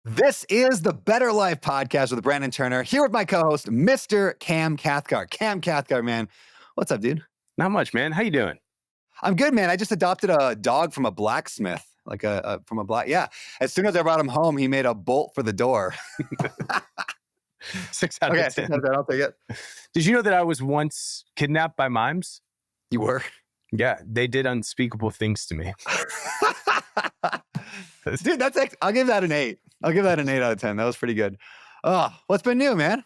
This is the Better Life podcast with Brandon Turner, here with my co-host, Mr. Cam Cathcart. Cam Cathcart, man. What's up, dude? Not much, man. How you doing? I'm good, man. I just adopted a dog from a blacksmith, yeah. As soon as I brought him home, he made a bolt for the door. 6 out of 10. 6 out of 10, I'll take it. Did you know that I was once kidnapped by mimes? You were? Yeah, they did unspeakable things to me. Dude, I'll give that an 8. I'll give that an 8 out of 10. That was pretty good. Oh, what's been new, man?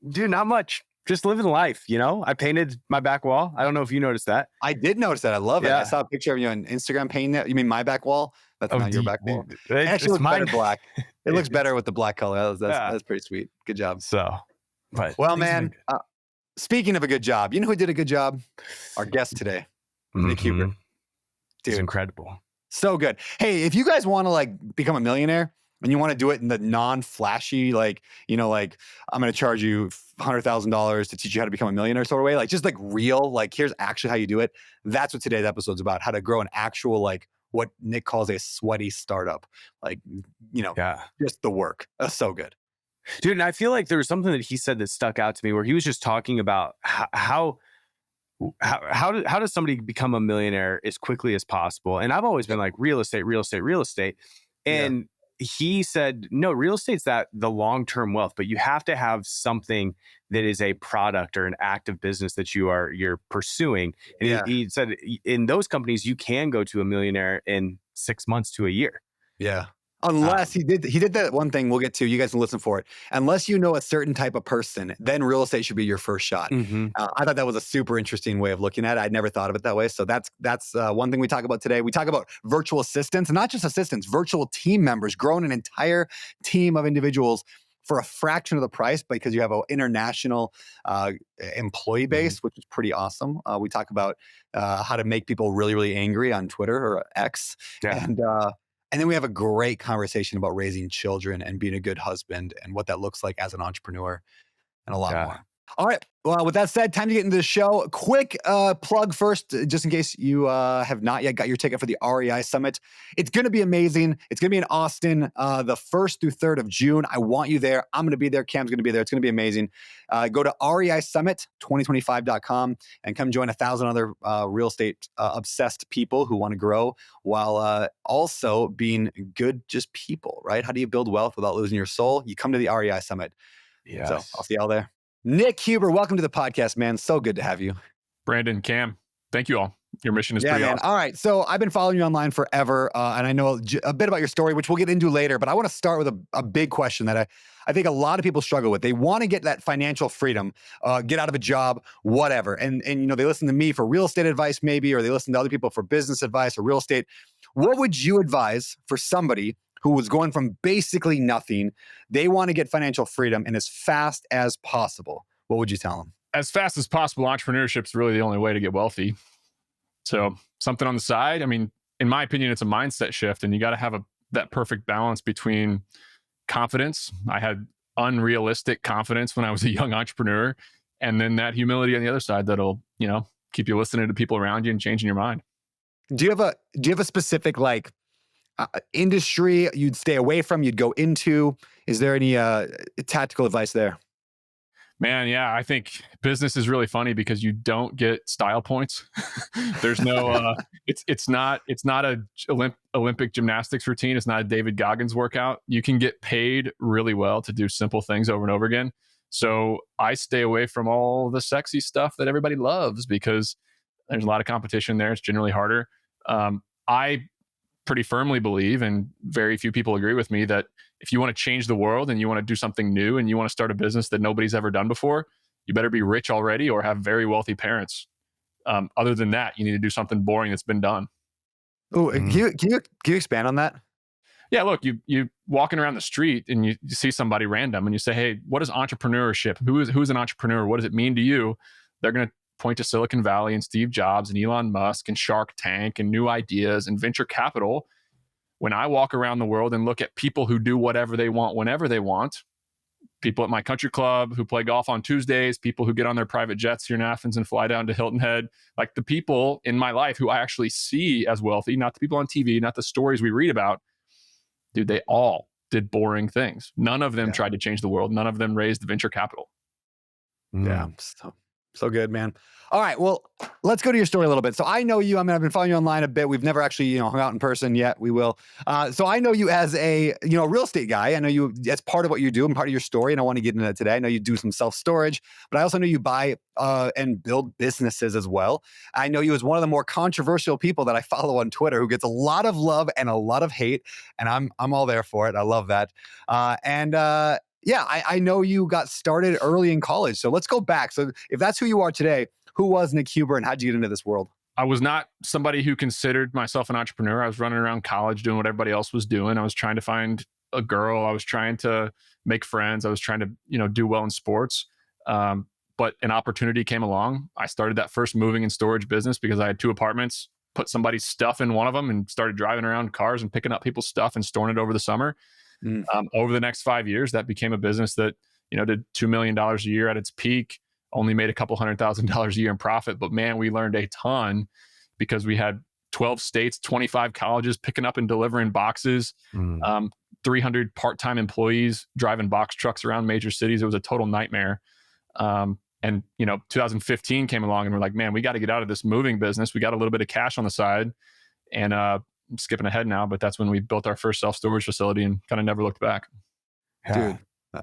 Dude, not much. Just living life, you know? I painted my back wall. I don't know if you noticed that. I did notice that. I love it. Yeah. I saw a picture of you on Instagram painting that. You mean my back wall? That's not your back wall. It actually looks better black. It looks better with the black color. That's pretty sweet. Good job. Well, man, speaking of a good job, you know who did a good job? Our guest today, Nick Huber. Dude, it's incredible. So good. Hey, if you guys want to become a millionaire and you want to do it in the non-flashy, I'm going to charge you $100,000 to teach you how to become a millionaire sort of way, just real, here's actually how you do it. That's what today's episode's about, how to grow an actual, what Nick calls a sweaty startup. Just the work. That's so good. Dude, and I feel like there was something that he said that stuck out to me where he was just talking about how does somebody become a millionaire as quickly as possible? And I've always been like real estate. And he said, no, real estate's the long-term wealth, but you have to have something that is a product or an active business that you're pursuing. And he said in those companies, you can go to a millionaire in 6 months to a year. Yeah. Unless he did that one thing we'll get to, you guys can listen for it. Unless you know a certain type of person, then real estate should be your first shot. Mm-hmm. I thought that was a super interesting way of looking at it. I'd never thought of it that way. So that's one thing we talk about today. We talk about virtual assistants, not just assistants, virtual team members, growing an entire team of individuals for a fraction of the price because you have an international employee base, which is pretty awesome. We talk about how to make people really, really angry on Twitter or X. Yeah. And then we have a great conversation about raising children and being a good husband and what that looks like as an entrepreneur and a lot more. All right. Well, with that said, time to get into the show. Quick plug first, just in case you have not yet got your ticket for the REI Summit. It's going to be amazing. It's going to be in Austin the 1st through 3rd of June. I want you there. I'm going to be there. Cam's going to be there. It's going to be amazing. Go to reisummit2025.com and come join 1,000 other real estate obsessed people who want to grow while also being good just people, right? How do you build wealth without losing your soul? You come to the REI Summit. Yes. So I'll see y'all there. Nick Huber, welcome to the podcast, man. So good to have you. Brandon, Cam, thank you all. Your mission is pretty man. awesome. All right. So I've been following you online forever, and I know a bit about your story, which we'll get into later. But I want to start with a big question that I think a lot of people struggle with. They want to get that financial freedom, get out of a job, whatever. And they listen to me for real estate advice maybe, or they listen to other people for business advice or real estate. What would you advise for somebody who was going from basically nothing? They want to get financial freedom and as fast as possible. What would you tell them? As fast as possible, entrepreneurship is really the only way to get wealthy. So something on the side, in my opinion, it's a mindset shift, and you got to have that perfect balance between confidence. I had unrealistic confidence when I was a young entrepreneur, and then that humility on the other side that'll, keep you listening to people around you and changing your mind. Do you have a specific industry you'd stay away from, you'd go into? Is there any tactical advice there? Man, yeah, I think business is really funny because you don't get style points. There's no, it's not a Olympic gymnastics routine. It's not a David Goggins workout. You can get paid really well to do simple things over and over again. So I stay away from all the sexy stuff that everybody loves because there's a lot of competition there. It's generally harder. I pretty firmly believe, and very few people agree with me, that if you want to change the world and you want to do something new and you want to start a business that nobody's ever done before, you better be rich already or have very wealthy parents. Other than that, you need to do something boring that's been done. Oh, can you expand on that? Yeah, look, you walking around the street and you see somebody random and you say, hey, what is entrepreneurship? Who's an entrepreneur? What does it mean to you? They're going to point to Silicon Valley and Steve Jobs and Elon Musk and Shark Tank and new ideas and venture capital. When I walk around the world and look at people who do whatever they want, whenever they want, people at my country club who play golf on Tuesdays, people who get on their private jets here in Athens and fly down to Hilton Head, like the people in my life who I actually see as wealthy, not the people on TV, not the stories we read about, dude, they all did boring things. None of them tried to change the world. None of them raised venture capital. Yeah. So good, man. All right. Well, let's go to your story a little bit. So I know you. I mean, I've been following you online a bit. We've never actually, hung out in person yet. We will. So I know you as a, real estate guy. I know you. That's part of what you do and part of your story. And I want to get into that today. I know you do some self-storage, but I also know you buy and build businesses as well. I know you as one of the more controversial people that I follow on Twitter, who gets a lot of love and a lot of hate, and I'm all there for it. I love that. Yeah, I know you got started early in college. So let's go back. So if that's who you are today, who was Nick Huber and how'd you get into this world? I was not somebody who considered myself an entrepreneur. I was running around college doing what everybody else was doing. I was trying to find a girl. I was trying to make friends. I was trying to, do well in sports. But an opportunity came along. I started that first moving and storage business because I had 2 apartments, put somebody's stuff in one of them and started driving around cars and picking up people's stuff and storing it over the summer. Over the next 5 years, that became a business that, did $2 million a year at its peak, only made a couple $100,000 a year in profit. But man, we learned a ton because we had 12 states, 25 colleges picking up and delivering boxes, 300 part-time employees driving box trucks around major cities. It was a total nightmare. And 2015 came along and we're like, man, we got to get out of this moving business. We got a little bit of cash on the side. And I'm skipping ahead now, but that's when we built our first self-storage facility and kind of never looked back. Dude,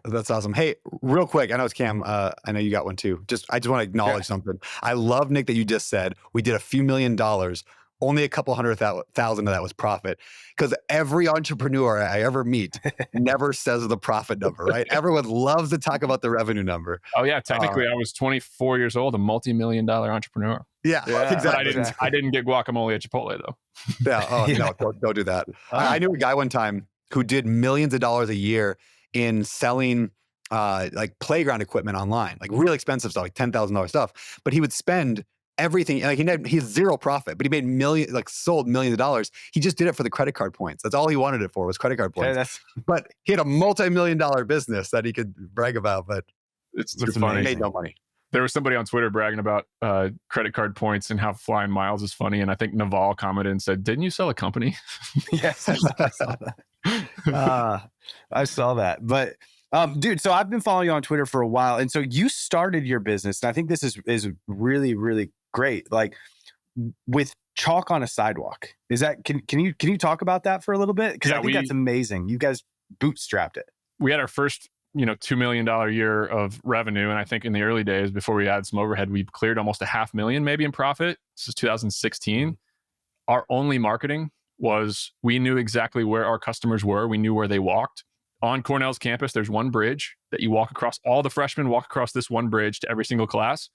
that's awesome. Hey, real quick, I know it's Cam. I know you got one too. I just want to acknowledge something. I love, Nick, that you just said we did a few $1 million. Only a couple $100,000 of that was profit, because every entrepreneur I ever meet never says the profit number, right? Everyone loves to talk about the revenue number. Oh yeah, technically I was 24 years old, a multi-million-dollar entrepreneur. Yeah, exactly. But I didn't get guacamole at Chipotle though. Yeah. Oh no, don't do that. I knew a guy one time who did millions of dollars a year in selling like playground equipment online, like really expensive stuff, like $10,000 stuff. But he would spend everything, like he has zero profit, but he made sold millions of dollars. He just did it for the credit card points. That's all he wanted it for, was credit card points. But he had a multi-million-dollar business that he could brag about, but it's funny. He made no money. There was somebody on Twitter bragging about credit card points and how flying miles is funny. And I think Naval commented and said, "Didn't you sell a company?" Yes, I saw that. I saw that. But dude, so I've been following you on Twitter for a while. And so you started your business. And I think this is really, really great. Like with chalk on a sidewalk. Is that, can you talk about that for a little bit? Because I think that's amazing. You guys bootstrapped it. We had our first $2 million year of revenue. And I think in the early days, before we added some overhead, we cleared almost $500,000 maybe in profit. This is 2016. Our only marketing was, we knew exactly where our customers were. We knew where they walked. On Cornell's campus, there's one bridge that you walk across. All the freshmen walk across this one bridge to every single class.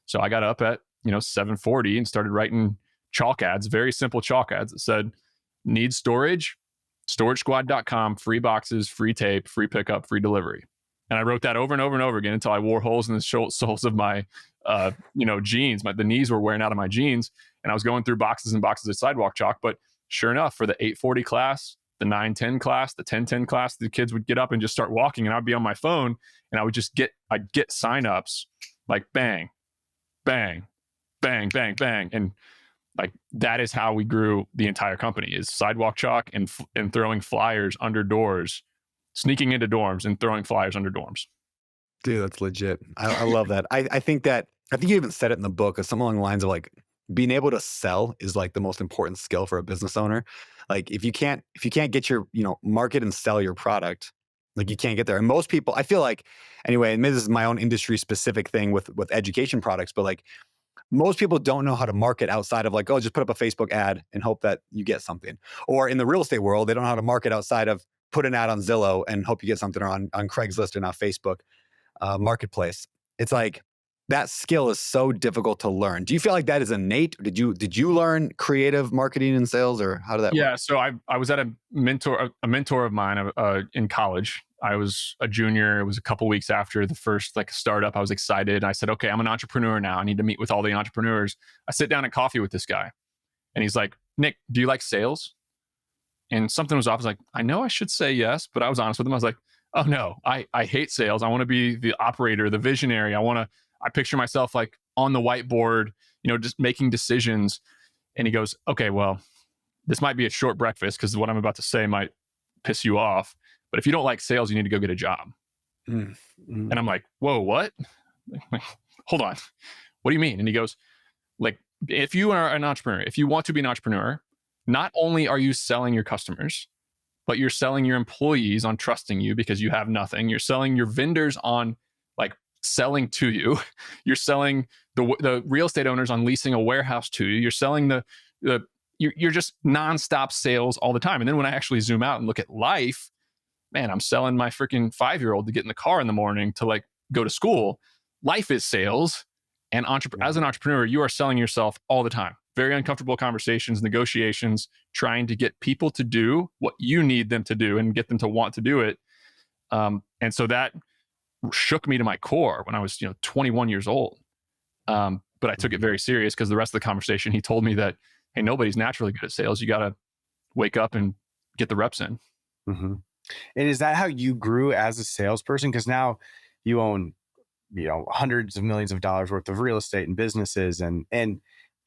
So I got up at 7:40 and started writing chalk ads, very simple chalk ads that said, "Need storage? StorageSquad.com, free boxes, free tape, free pickup, free delivery." And I wrote that over and over and over again until I wore holes in the soles of my, jeans. The knees were wearing out of my jeans, and I was going through boxes and boxes of sidewalk chalk. But sure enough, for the 8:40 class, the 9:10 class, the 10:10 class, the kids would get up and just start walking, and I'd be on my phone, and I'd get signups like bang, bang, bang, bang, bang, and like that is how we grew the entire company, is sidewalk chalk and throwing flyers under doors, sneaking into dorms and throwing flyers under dorms. Dude, that's legit. I love that. I think you even said it in the book, or something along the lines of like, being able to sell is like the most important skill for a business owner. Like if you can't get your, market and sell your product, like you can't get there. And most people, I feel like, anyway, and this is my own industry specific thing with education products, but like most people don't know how to market outside of like, oh, just put up a Facebook ad and hope that you get something. Or in the real estate world, they don't know how to market outside of put an ad on Zillow and hope you get something, or on Craigslist or now Facebook marketplace. It's like, that skill is so difficult to learn. Do you feel like that is innate? Did you learn creative marketing and sales, or how did that work? Yeah, so I was at a mentor of mine in college. I was a junior. It was a couple weeks after the first startup. I was excited. I said, okay, I'm an entrepreneur now. I need to meet with all the entrepreneurs. I sit down at coffee with this guy, and he's like, "Nick, do you like sales?" And something was off. I was like, I know I should say yes, but I was honest with him. I was like, oh no, I hate sales. I want to be the operator, the visionary. I picture myself like on the whiteboard, just making decisions. And he goes, okay, well, this might be a short breakfast because what I'm about to say might piss you off, But if you don't like sales, you need to go get a job. Mm. And I'm like, whoa, what? Hold on. What do you mean? And he goes, like, if you are an entrepreneur, if you want to be an entrepreneur, not only are you selling your customers, but you're selling your employees on trusting you because you have nothing. You're selling your vendors on like selling to you. You're selling the real estate owners on leasing a warehouse to you. You're selling you're just nonstop sales all the time. And then when I actually zoom out and look at life, man, I'm selling my freaking 5-year-old to get in the car in the morning to like go to school. Life is sales. And as an entrepreneur, you are selling yourself all the time. Very uncomfortable conversations, negotiations, trying to get people to do what you need them to do and get them to want to do it. And so that shook me to my core when I was 21 years old. But I took it very serious because the rest of the conversation, he told me that, hey, nobody's naturally good at sales. You got to wake up and get the reps in. Mm-hmm. And is that how you grew as a salesperson? Because now you own, hundreds of millions of dollars worth of real estate and businesses, and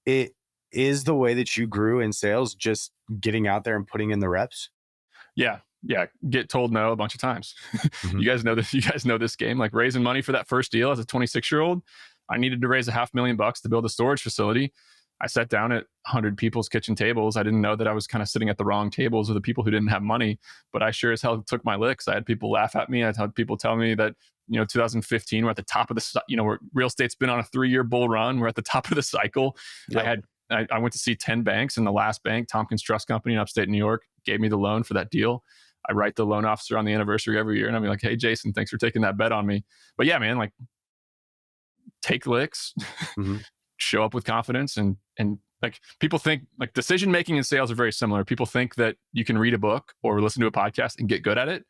it is the way that you grew in sales, just getting out there and putting in the reps. Yeah. Get told no a bunch of times. Mm-hmm. You guys know this. You guys know this game. Like raising money for that first deal as a 26-year-old, I needed to raise $500,000 to build a storage facility. I sat down at 100 people's kitchen tables. I didn't know that I was kind of sitting at the wrong tables with the people who didn't have money, but I sure as hell took my licks. I had people laugh at me. I had people tell me that, 2015, we're at the top of the, where real estate's been on a 3-year bull run. We're at the top of the cycle. Yep. I went to see 10 banks, and the last bank, Tompkins Trust Company in upstate New York, gave me the loan for that deal. I write the loan officer on the anniversary every year, and I'm like, hey, Jason, thanks for taking that bet on me. But yeah, man, like take licks, mm-hmm. show up with confidence, and like people think like decision making and sales are very similar. People think that you can read a book or listen to a podcast and get good at it.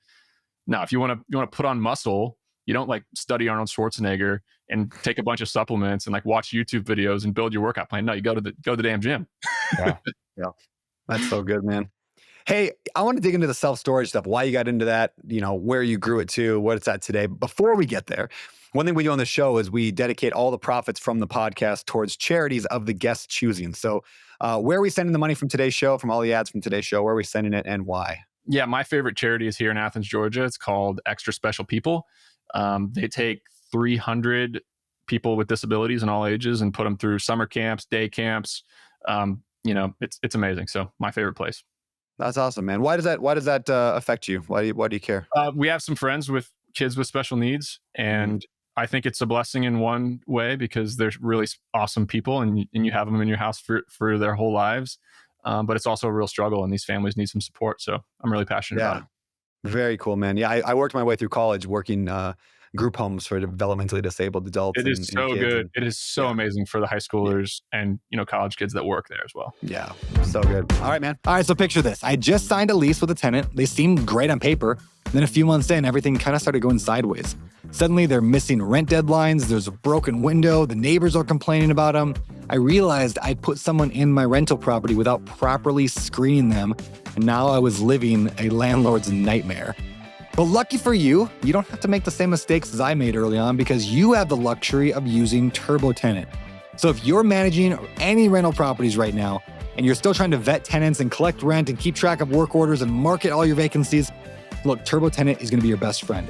Now, if you want to put on muscle, you don't like study Arnold Schwarzenegger and take a bunch of supplements and like watch YouTube videos and build your workout plan. No, you go to the damn gym. Yeah. That's so good, man. Hey, I want to dig into the self-storage stuff, why you got into that, where you grew it to, what it's at today. Before we get there, one thing we do on the show is we dedicate all the profits from the podcast towards charities of the guest choosing. So where are we sending the money from today's show, from all the ads from today's show? Where are we sending it and why? Yeah, my favorite charity is here in Athens, Georgia. It's called Extra Special People. They take 300 people with disabilities in all ages and put them through summer camps, day camps. It's amazing. So my favorite place. That's awesome, man. Why does that affect you? Why do you care? We have some friends with kids with special needs, and I think it's a blessing in one way because they're really awesome people, and you have them in your house for their whole lives. But it's also a real struggle, and these families need some support. So I'm really passionate about it. Very cool, man. Yeah, I worked my way through college working group homes for developmentally disabled adults. It is so good. It is so amazing for the high schoolers and college kids that work there as well. Yeah, so good. All right, man. All right, so picture this. I just signed a lease with a tenant. They seemed great on paper. Then a few months in, everything kind of started going sideways. Suddenly, they're missing rent deadlines. There's a broken window. The neighbors are complaining about them. I realized I'd put someone in my rental property without properly screening them, and now I was living a landlord's nightmare. But lucky for you, you don't have to make the same mistakes as I made early on because you have the luxury of using TurboTenant. So if you're managing any rental properties right now, and you're still trying to vet tenants and collect rent and keep track of work orders and market all your vacancies, look, TurboTenant is going to be your best friend.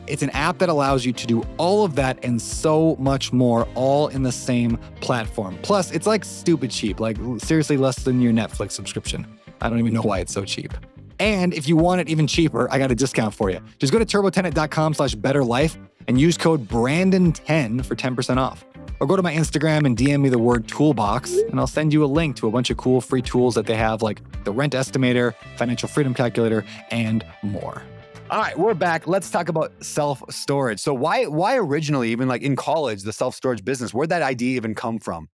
It's an app that allows you to do all of that and so much more, all in the same platform. Plus, it's like stupid cheap, like seriously less than your Netflix subscription. I don't even know why it's so cheap. And if you want it even cheaper, I got a discount for you. Just go to turbotenant.com/betterlife and use code Brandon10 for 10% off. Or go to my Instagram and DM me the word toolbox, and I'll send you a link to a bunch of cool free tools that they have, like the rent estimator, financial freedom calculator, and more. All right, we're back. Let's talk about self-storage. So why originally, even like in college, the self-storage business, where'd that idea even come from?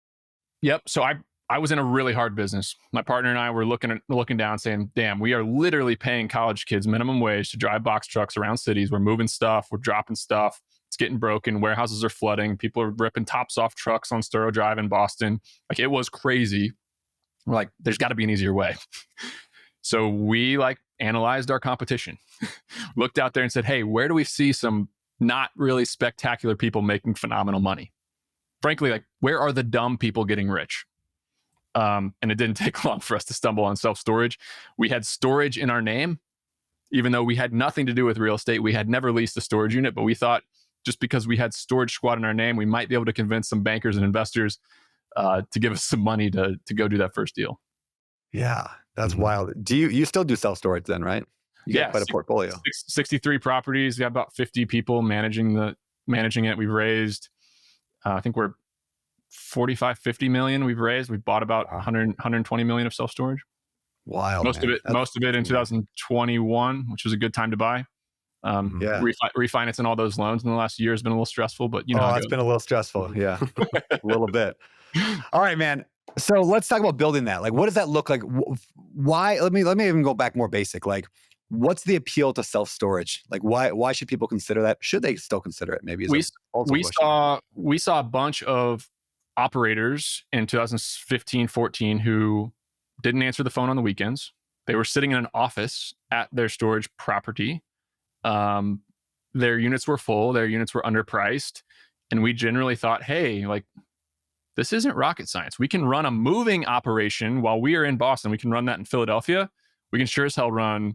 Yep. So I was in a really hard business. My partner and I were looking down saying, damn, we are literally paying college kids minimum wage to drive box trucks around cities. We're moving stuff. We're dropping stuff. It's getting broken. Warehouses are flooding. People are ripping tops off trucks on Sturo Drive in Boston. Like, it was crazy. We're like, there's got to be an easier way. So we analyzed our competition, looked out there and said, hey, where do we see some not really spectacular people making phenomenal money? Frankly, where are the dumb people getting rich? And it didn't take long for us to stumble on self-storage. We had storage in our name. even though we had nothing to do with real estate. We had never leased a storage unit, but we thought just because we had Storage Squad in our name, we might be able to convince some bankers and investors to give us some money to go do that first deal. Yeah, that's wild. Do you still do self-storage then, right? You got quite a portfolio. 63 properties. We have about 50 people managing it. We've raised, I think we're 45, 50 million we've raised. We bought about 120 million of self-storage. Wild. Most of it in 2021, which was a good time to buy. Refinancing all those loans in the last year has been a little stressful, but you know, it's been a little stressful. Yeah, a little bit. All right, man. So let's talk about building that. Like, what does that look like? Why? Let me even go back more basic. Like, what's the appeal to self-storage? Like, why should people consider that? Should they still consider it? Maybe we saw a bunch of operators in 2015, 14 who didn't answer the phone on the weekends. They were sitting in an office at their storage property. Their units were full. Their units were underpriced. And we generally thought, hey, like, this isn't rocket science. We can run a moving operation while we are in Boston. We can run that in Philadelphia. We can sure as hell run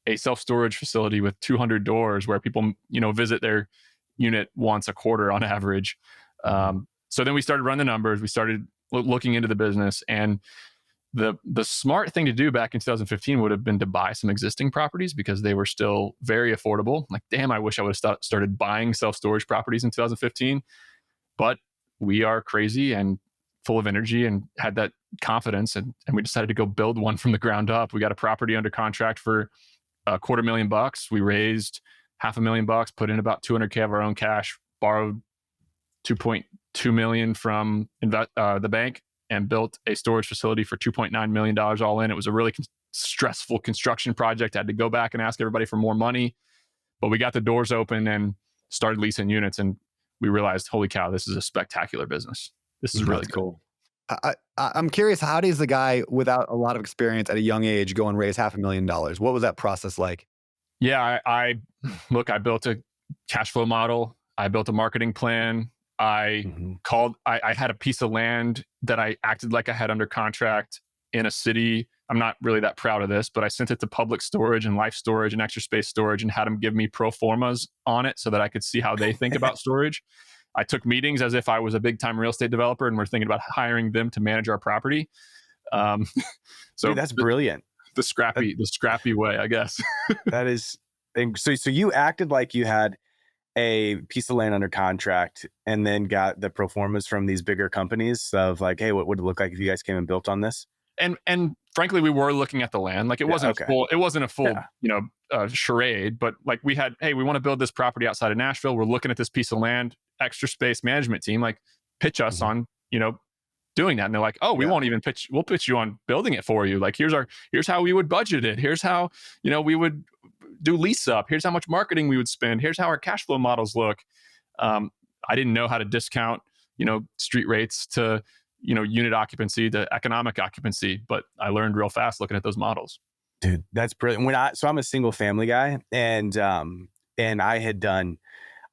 a self-storage facility with 200 doors where people, visit their unit once a quarter on average. So then we started running the numbers. We started looking into the business, and the smart thing to do back in 2015 would have been to buy some existing properties because they were still very affordable. Like, damn, I wish I would have started buying self-storage properties in 2015. But we are crazy and full of energy and had that confidence. And we decided to go build one from the ground up. We got a property under contract for $250,000. We raised $500,000, put in about $200K of our own cash, borrowed $2.2 million from the bank, and built a storage facility for $2.9 million all in. It was a really stressful construction project. I had to go back and ask everybody for more money, but we got the doors open and started leasing units, and we realized, holy cow, this is a spectacular business. This is really cool. I'm curious, how does the guy without a lot of experience at a young age go and raise $500,000? What was that process like? Yeah, I built a cash flow model. I built a marketing plan. I had a piece of land that I acted like I had under contract in a city. I'm not really that proud of this, but I sent it to Public Storage and Life Storage and Extra Space Storage and had them give me pro formas on it so that I could see how they think about storage. I took meetings as if I was a big time real estate developer and we're thinking about hiring them to manage our property. So dude, that's brilliant. The scrappy way, I guess. That is, so you acted like you had a piece of land under contract and then got the pro formas from these bigger companies of like, hey, what would it look like if you guys came and built on this? And frankly, we were looking at the land. Like, it wasn't a full, charade, but like, we had, hey, we want to build this property outside of Nashville. We're looking at this piece of land. Extra Space management team, like, pitch us on, doing that. And they're like, oh, we won't even pitch. We'll pitch you on building it for you. Like, here's how we would budget it. Here's how, we would do lease up. Here's how much marketing we would spend. Here's how our cash flow models look. I didn't know how to discount, street rates to, unit occupancy to economic occupancy, but I learned real fast looking at those models. Dude, that's brilliant. So I'm a single family guy, and I had done,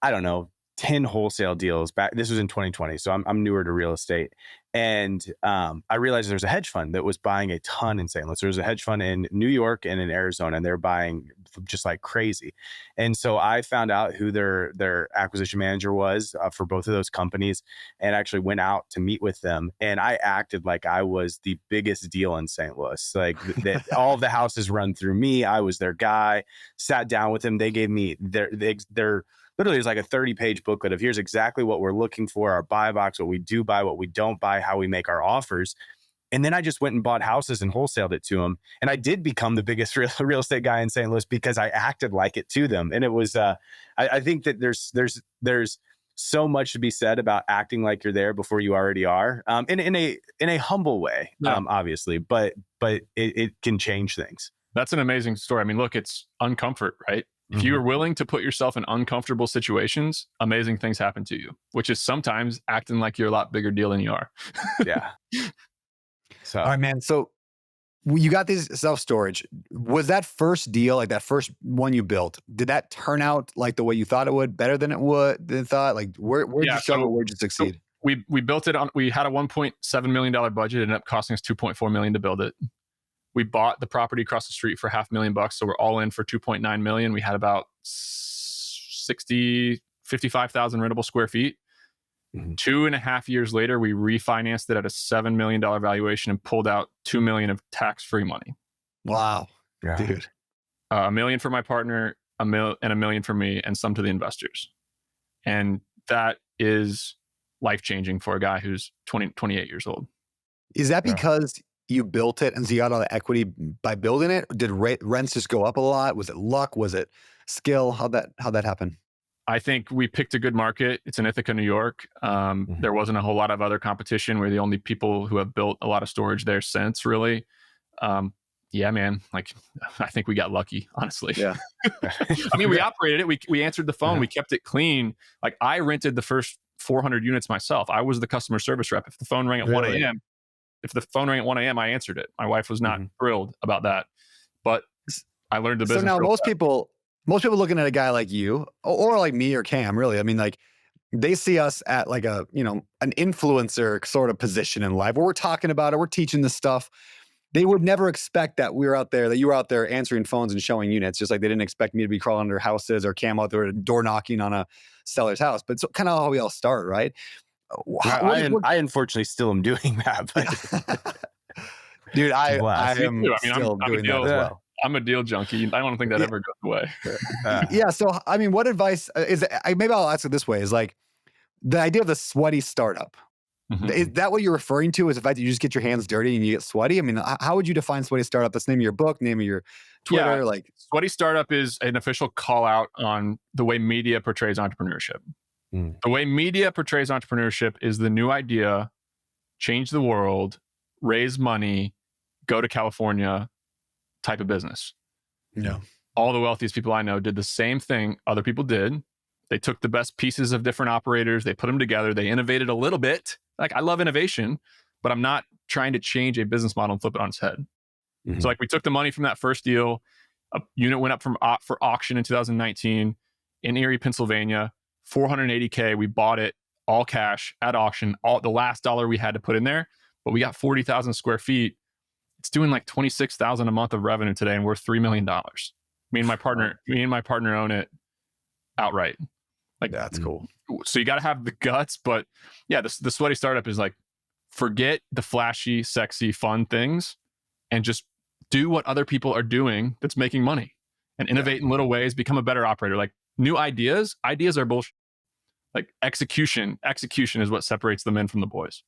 I don't know, 10 wholesale deals back. This was in 2020. So I'm newer to real estate. And I realized there's a hedge fund that was buying a ton in St. Louis. There's a hedge fund in New York and in Arizona, and they're buying just like crazy. And so I found out who their acquisition manager was for both of those companies, and actually went out to meet with them. And I acted like I was the biggest deal in St. Louis. Like, that all of the houses run through me. I was their guy. Sat down with them. They gave me their literally, it's like a 30-page booklet of here's exactly what we're looking for, our buy box, what we do buy, what we don't buy, how we make our offers. And then I just went and bought houses and wholesaled it to them. And I did become the biggest real estate guy in St. Louis because I acted like it to them. And it was, I think that there's so much to be said about acting like you're there before you already are, in a humble way, obviously, but it can change things. That's an amazing story. I mean, look, it's uncomfort, right? If you are willing to put yourself in uncomfortable situations, amazing things happen to you, which is sometimes acting like you're a lot bigger deal than you are. Yeah. So, all right, man. So you got this self-storage. Was that first deal, like that first one you built, did that turn out like the way you thought it would, better than it thought? Like, where'd you struggle? Where'd you succeed? So we built it on, we had a $1.7 million budget. It ended up costing us $2.4 million to build it. We bought the property across the street for $500,000. So we're all in for 2.9 million. We had about 55,000 rentable square feet. 2.5 years later, we refinanced it at a $7 million valuation and pulled out $2 million of tax-free money. Wow. Yeah. Dude. $1 million for my partner, and $1 million for me, and some to the investors. And that is life-changing for a guy who's 28 years old. Is that because you built it and so you got all the equity by building it? Did rents just go up a lot? Was it luck? Was it skill? How'd that happen? I think we picked a good market. It's in Ithaca, New York. There wasn't a whole lot of other competition. We're the only people who have built a lot of storage there since, really. Yeah, man. Like, I think we got lucky, honestly. Yeah. I mean, we operated it. We answered the phone. We kept it clean. Like, I rented the first 400 units myself. I was the customer service rep. If the phone rang at 1 a.m., I answered it. My wife was not thrilled about that, but I learned the business. So now most people looking at a guy like you or like me or Cam, really, I mean, like, they see us at like an influencer sort of position in life where we're talking about it, we're teaching this stuff. They would never expect that you were out there answering phones and showing units, just like they didn't expect me to be crawling under houses or Cam out there door knocking on a seller's house. But it's kind of how we all start, right? I unfortunately still am doing that. But dude, I am I'm still doing that as well. I'm a deal junkie. I don't think that ever goes away. Yeah. So, I mean, what advice maybe I'll ask it this way, is like the idea of the sweaty startup. Is that what you're referring to? Is the fact that you just get your hands dirty and you get sweaty? I mean, how would you define sweaty startup? That's the name of your book, name of your Twitter. Like, sweaty startup is an official call out on the way media portrays entrepreneurship. The way media portrays entrepreneurship is the new idea, change the world, raise money, go to California type of business. Yeah. All the wealthiest people I know did the same thing other people did. They took the best pieces of different operators, they put them together, they innovated a little bit. Like, I love innovation, but I'm not trying to change a business model and flip it on its head. So like, we took the money from that first deal. A unit went up for auction in 2019 in Erie, Pennsylvania, $480K. We bought it all cash at auction, the last dollar we had to put in there, but we got 40,000 square feet. It's doing like 26,000 a month of revenue today, and we're $3 million. Me and my partner own it outright. Like, that's cool. So you got to have the guts, but yeah, the sweaty startup is like, forget the flashy, sexy, fun things and just do what other people are doing that's making money and innovate in little ways, become a better operator. Like, new ideas are bullshit. Like, execution is what separates the men from the boys.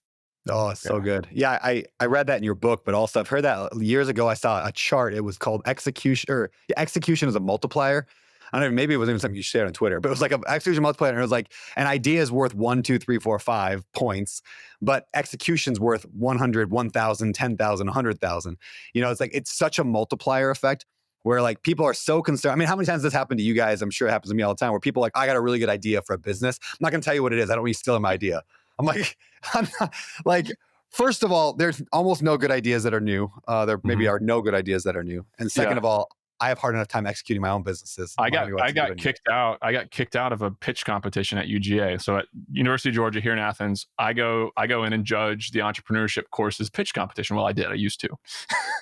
Oh, it's so good. Yeah, I read that in your book, but also I've heard that years ago. I saw a chart. It was called execution is a multiplier. I don't know, maybe it wasn't even something you shared on Twitter, but it was like an execution multiplier. And it was like, an idea is worth 1, 2, 3, 4, 5 points, but execution's worth 100, 1,000, 10,000, 100,000. It's like, it's such a multiplier effect where like people are so concerned. I mean, how many times does this happen to you guys? I'm sure it happens to me all the time, where people are like, I got a really good idea for a business. I'm not going to tell you what it is. I don't want you to steal my idea. I'm like, I'm not, like, first of all, there's almost no good ideas that are new. There maybe are no good ideas that are new. And second of all, I have hard enough time executing my own businesses. I got kicked out. I got kicked out of a pitch competition at UGA. So at University of Georgia here in Athens, I go in and judge the entrepreneurship course's pitch competition. Well, I used to.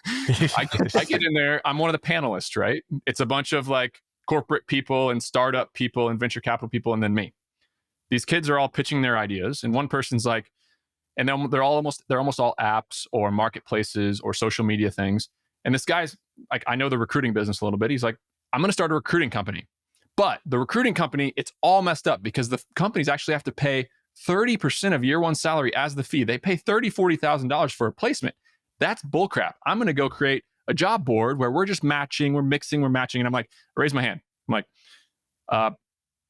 I get in there. I'm one of the panelists, right? It's a bunch of like corporate people and startup people and venture capital people, and then me. These kids are all pitching their ideas, and one person's like, and then they're almost all apps or marketplaces or social media things. And this guy's like, I know the recruiting business a little bit. He's like, I'm going to start a recruiting company. But the recruiting company, it's all messed up because the companies actually have to pay 30% of year one salary as the fee. They pay $30,000, $40,000 for a placement. That's bullcrap. I'm going to go create a job board where we're just matching, we're mixing, we're matching. And I'm like, I raise my hand. I'm like,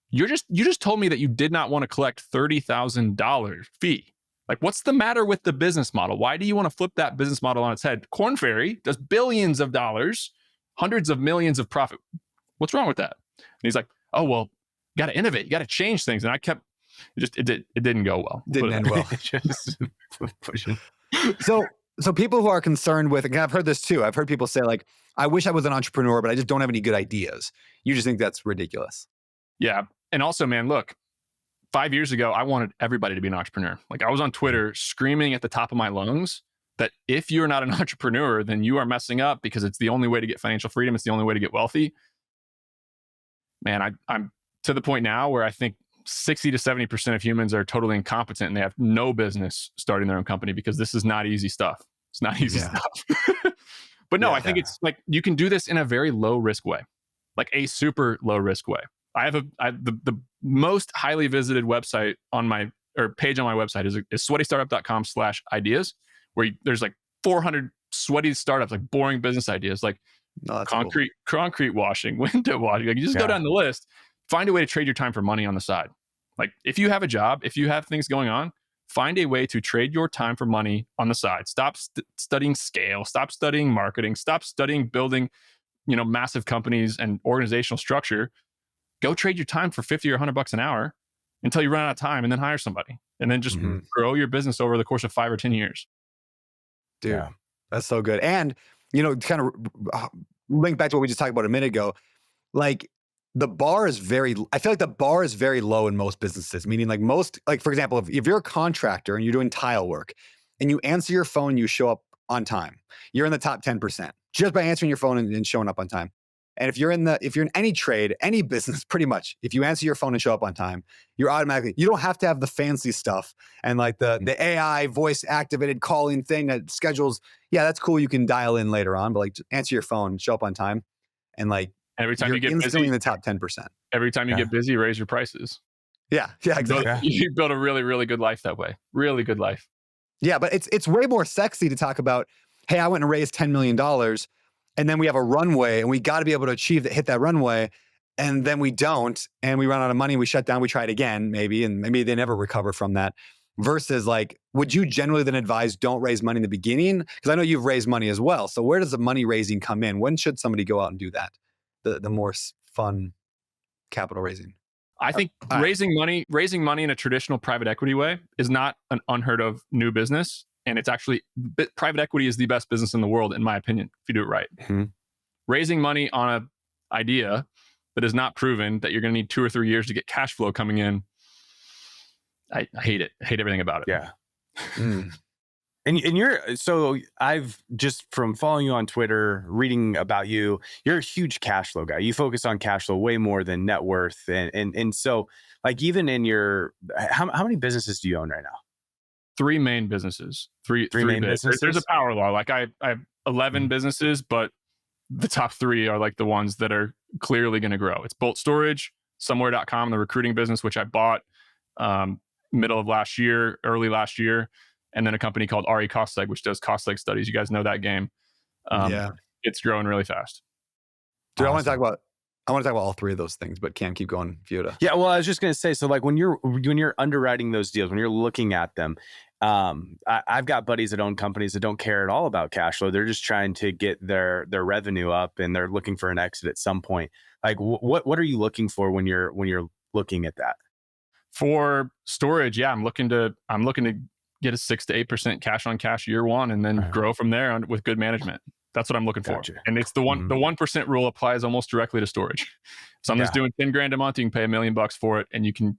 you just told me that you did not want to collect $30,000 fee. Like, what's the matter with the business model? Why do you want to flip that business model on its head? Korn Ferry does billions of dollars, hundreds of millions of profit. What's wrong with that? And he's like, oh, well, you got to innovate. You got to change things. And I kept, it didn't go well. Didn't end well. Just pushing. So people who are concerned with, and I've heard this too. I've heard people say like, I wish I was an entrepreneur, but I just don't have any good ideas. You just think that's ridiculous. Yeah. And also, man, look, 5 years ago, I wanted everybody to be an entrepreneur. Like, I was on Twitter screaming at the top of my lungs that if you're not an entrepreneur, then you are messing up because it's the only way to get financial freedom. It's the only way to get wealthy. Man, I'm to the point now where I think 60 to 70% of humans are totally incompetent and they have no business starting their own company because this is not easy stuff. It's not easy stuff. But no, I think it's like you can do this in a very low risk way, like a super low risk way. I have the most highly visited website on my page on my website is sweatystartup.com/ideas, where there's like 400 sweaty startups, like boring business ideas, like concrete washing, window washing. Like you just go down the list, find a way to trade your time for money on the side. Like if you have a job, if you have things going on, find a way to trade your time for money on the side. Stop studying scale, stop studying marketing, stop studying building, massive companies and organizational structure. Go trade your time for 50 or $100 an hour until you run out of time, and then hire somebody, and then just grow your business over the course of 5 or 10 years. Dude, that's so good. And, kind of link back to what we just talked about a minute ago, like I feel like the bar is very low in most businesses, meaning like for example, if you're a contractor and you're doing tile work and you answer your phone, you show up on time, you're in the top 10% just by answering your phone and showing up on time. And if you're in any trade, any business, pretty much, if you answer your phone and show up on time, you don't have to have the fancy stuff and like the AI voice activated calling thing that schedules. Yeah, that's cool. You can dial in later on, but like just answer your phone, show up on time. And like every time you get instantly busy, in the top 10%. Every time you get busy, raise your prices. Yeah, exactly. You build a really, really good life that way. Really good life. Yeah, but it's way more sexy to talk about, hey, I went and raised $10 million. And then we have a runway and we got to be able to hit that runway. And then we don't, and we run out of money. We shut down, we try it again, maybe. And maybe they never recover from that. Versus like, would you generally then advise don't raise money in the beginning? Because I know you've raised money as well. So where does the money raising come in? When should somebody go out and do that? The more fun capital raising. I think raising money in a traditional private equity way is not an unheard of new business. And it's actually, private equity is the best business in the world, in my opinion, if you do it right. Mm-hmm. Raising money on an idea that is not proven, that you're going to need 2 or 3 years to get cash flow coming in, I hate it. I hate everything about it. Yeah. And so I've just from following you on Twitter, reading about you, you're a huge cash flow guy. You focus on cash flow way more than net worth. And so like even in your, how many businesses do you own right now? 3 main businesses. Three main businesses. There's a power law. Like I have 11 businesses, but the top 3 are like the ones that are clearly going to grow. It's Bolt Storage, Somewhere.com, the recruiting business, which I bought middle of last year, early last year. And then a company called RE Costseg, which does cost leg studies. You guys know that game. It's growing really fast. Dude, awesome. I want to talk about all 3 of those things, but Cam, keep going, Fiota. Yeah, well, I was just going to say, so like when you're underwriting those deals, when you're looking at them, I've got buddies that own companies that don't care at all about cash flow. They're just trying to get their revenue up, and they're looking for an exit at some point. Like, what are you looking for when you're looking at that? For storage, yeah, I'm looking to get a 6 to 8% cash on cash year one, and then grow from there with good management. That's what I'm looking for. And it's the 1% rule applies almost directly to storage. Someone's doing $10,000 a month, you can pay $1 million for it, and you can,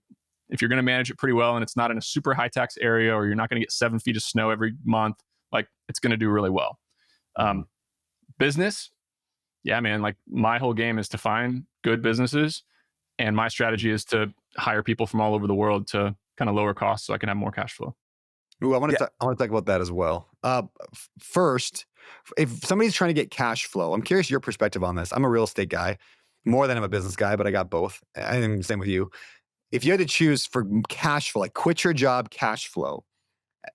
if you're going to manage it pretty well, and it's not in a super high tax area, or you're not going to get 7 feet of snow every month, like it's going to do really well. Business, yeah, man. Like my whole game is to find good businesses, and my strategy is to hire people from all over the world to kind of lower costs so I can have more cash flow. Ooh, I want to talk about that as well. First, if somebody's trying to get cash flow, I'm curious your perspective on this. I'm a real estate guy, more than I'm a business guy, but I got both. I'm the same with you. If you had to choose for cash flow, like quit your job cash flow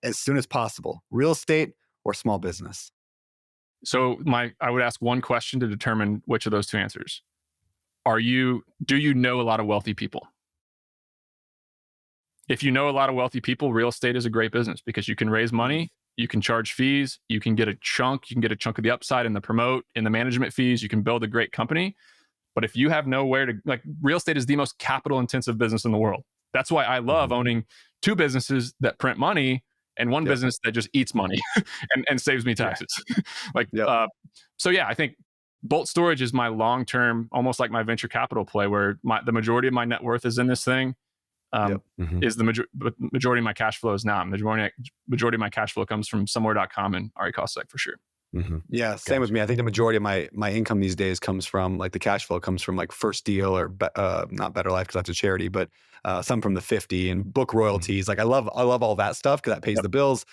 as soon as possible, real estate or small business? So I would ask one question to determine which of those 2 answers. Do you know a lot of wealthy people? If you know a lot of wealthy people, real estate is a great business because you can raise money, you can charge fees, you can get a chunk of the upside in the promote, in the management fees, you can build a great company. But if you have nowhere to, like, real estate is the most capital intensive business in the world. That's why I love owning 2 businesses that print money and one business that just eats money and saves me taxes. So yeah, I think Bolt Storage is my long-term, almost like my venture capital play, where the majority of my net worth is in this thing. Yep. is the majority of my cash flow is not. Majority of my cash flow comes from somewhere.com and RE Cost Sec for sure. Yeah, same with me. I think the majority of my income these days comes from like the cash flow comes from like First Deal or not Better Life because that's a charity, but some from the 50 and book royalties. Like I love all that stuff because that pays the bills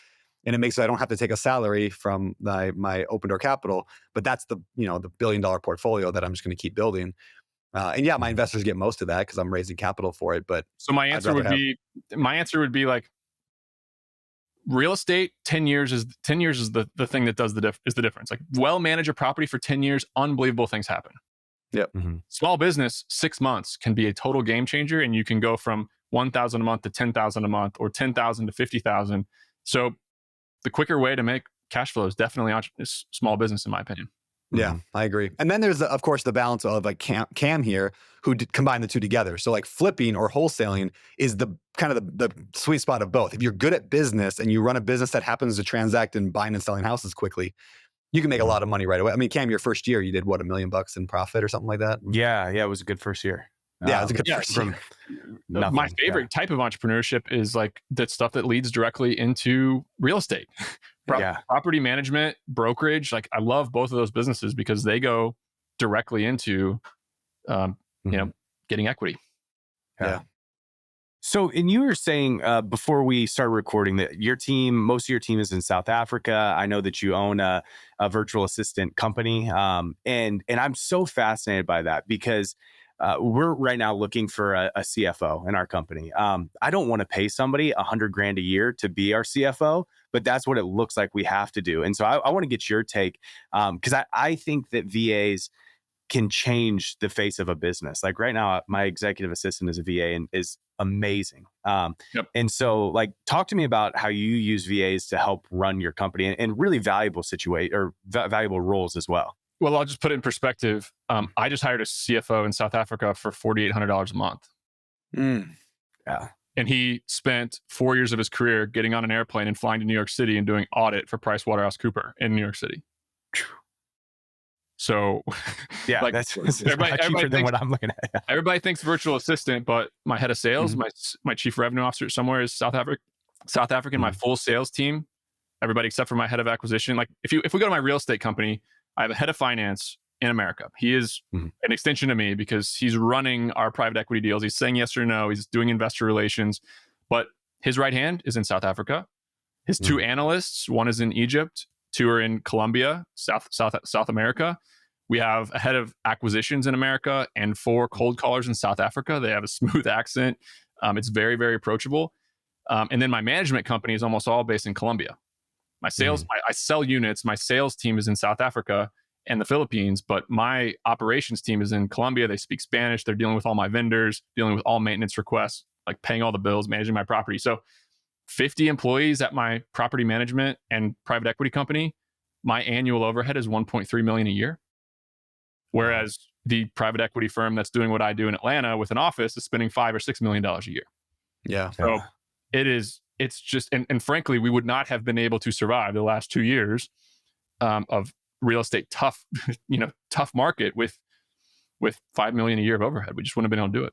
and it makes so I don't have to take a salary from my Open Door Capital. But that's the the $1 billion portfolio that I'm just going to keep building. And yeah, my investors get most of that because I'm raising capital for it. But so my answer would be like real estate. 10 years is the thing that does the difference. Like manage a property for 10 years, unbelievable things happen. Yep. Small business, 6 months can be a total game changer, and you can go from 1,000 a month to 10,000 a month, or 10,000 to 50,000. So the quicker way to make cash flow is definitely small business, in my opinion. Yeah, I agree. And then there's, of course, the balance of like Cam here, who combine the two together. So like flipping or wholesaling is the kind of the sweet spot of both. If you're good at business and you run a business that happens to transact in buying and selling houses quickly, you can make a lot of money right away. I mean, Cam, your first year, you did what, $1 million in profit or something like that? Yeah, it was a good first year. Yeah, it was a good first year. My favorite type of entrepreneurship is like that stuff that leads directly into real estate. Property management, brokerage. Like I love both of those businesses because they go directly into, getting equity. Yeah. So, and you were saying before we started recording that most of your team is in South Africa. I know that you own a virtual assistant company. And I'm so fascinated by that because we're right now looking for a CFO in our company. I don't want to pay somebody $100,000 a year to be our CFO, but that's what it looks like we have to do. And so I want to get your take because I think that VAs can change the face of a business. Like right now, my executive assistant is a VA and is amazing. And so like, talk to me about how you use VAs to help run your company and really valuable valuable roles as well. Well, I'll just put it in perspective. I just hired a CFO in South Africa for $4,800 a month. Yeah. And he spent 4 years of his career getting on an airplane and flying to New York City and doing audit for PricewaterhouseCoopers in New York City. So yeah, like, that's cheaper than what I'm looking at. Everybody thinks virtual assistant, but my head of sales, my chief revenue officer somewhere is South African. My full sales team, everybody except for my head of acquisition. Like if we go to my real estate company, I have a head of finance in America. He is an extension of me because he's running our private equity deals. He's saying yes or no. He's doing investor relations, but his right hand is in South Africa. His two analysts, one is in Egypt, two are in Colombia, South America. We have a head of acquisitions in America and 4 cold callers in South Africa. They have a smooth accent. It's very, very approachable. And then my management company is almost all based in Colombia. My sales, I sell units. My sales team is in South Africa and the Philippines, but my operations team is in Colombia. They speak Spanish. They're dealing with all my vendors, dealing with all maintenance requests, like paying all the bills, managing my property. So 50 employees at my property management and private equity company, my annual overhead is $1.3 million a year. Whereas the private equity firm that's doing what I do in Atlanta with an office is spending $5 or $6 million a year. Yeah. So it's just, and frankly, we would not have been able to survive the last 2 years of real estate tough market with $5 million a year of overhead. We just wouldn't have been able to do it.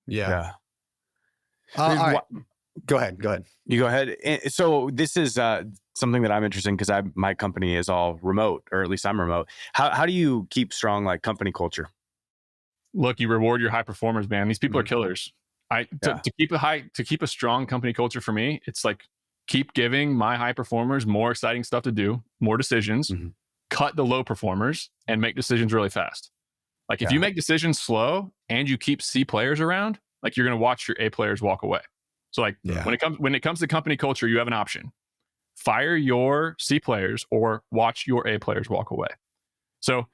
Yeah. All right. Go ahead. You go ahead. So this is something that I'm interested in because my company is all remote, or at least I'm remote. How do you keep strong like company culture? Look, you reward your high performers, man. These people are killers. To keep a strong company culture for me, it's like keep giving my high performers more exciting stuff to do, more decisions, cut the low performers, and make decisions really fast. Like if you make decisions slow and you keep C players around, like you're going to watch your A players walk away. So like when it comes to company culture, you have an option: fire your C players or watch your A players walk away. So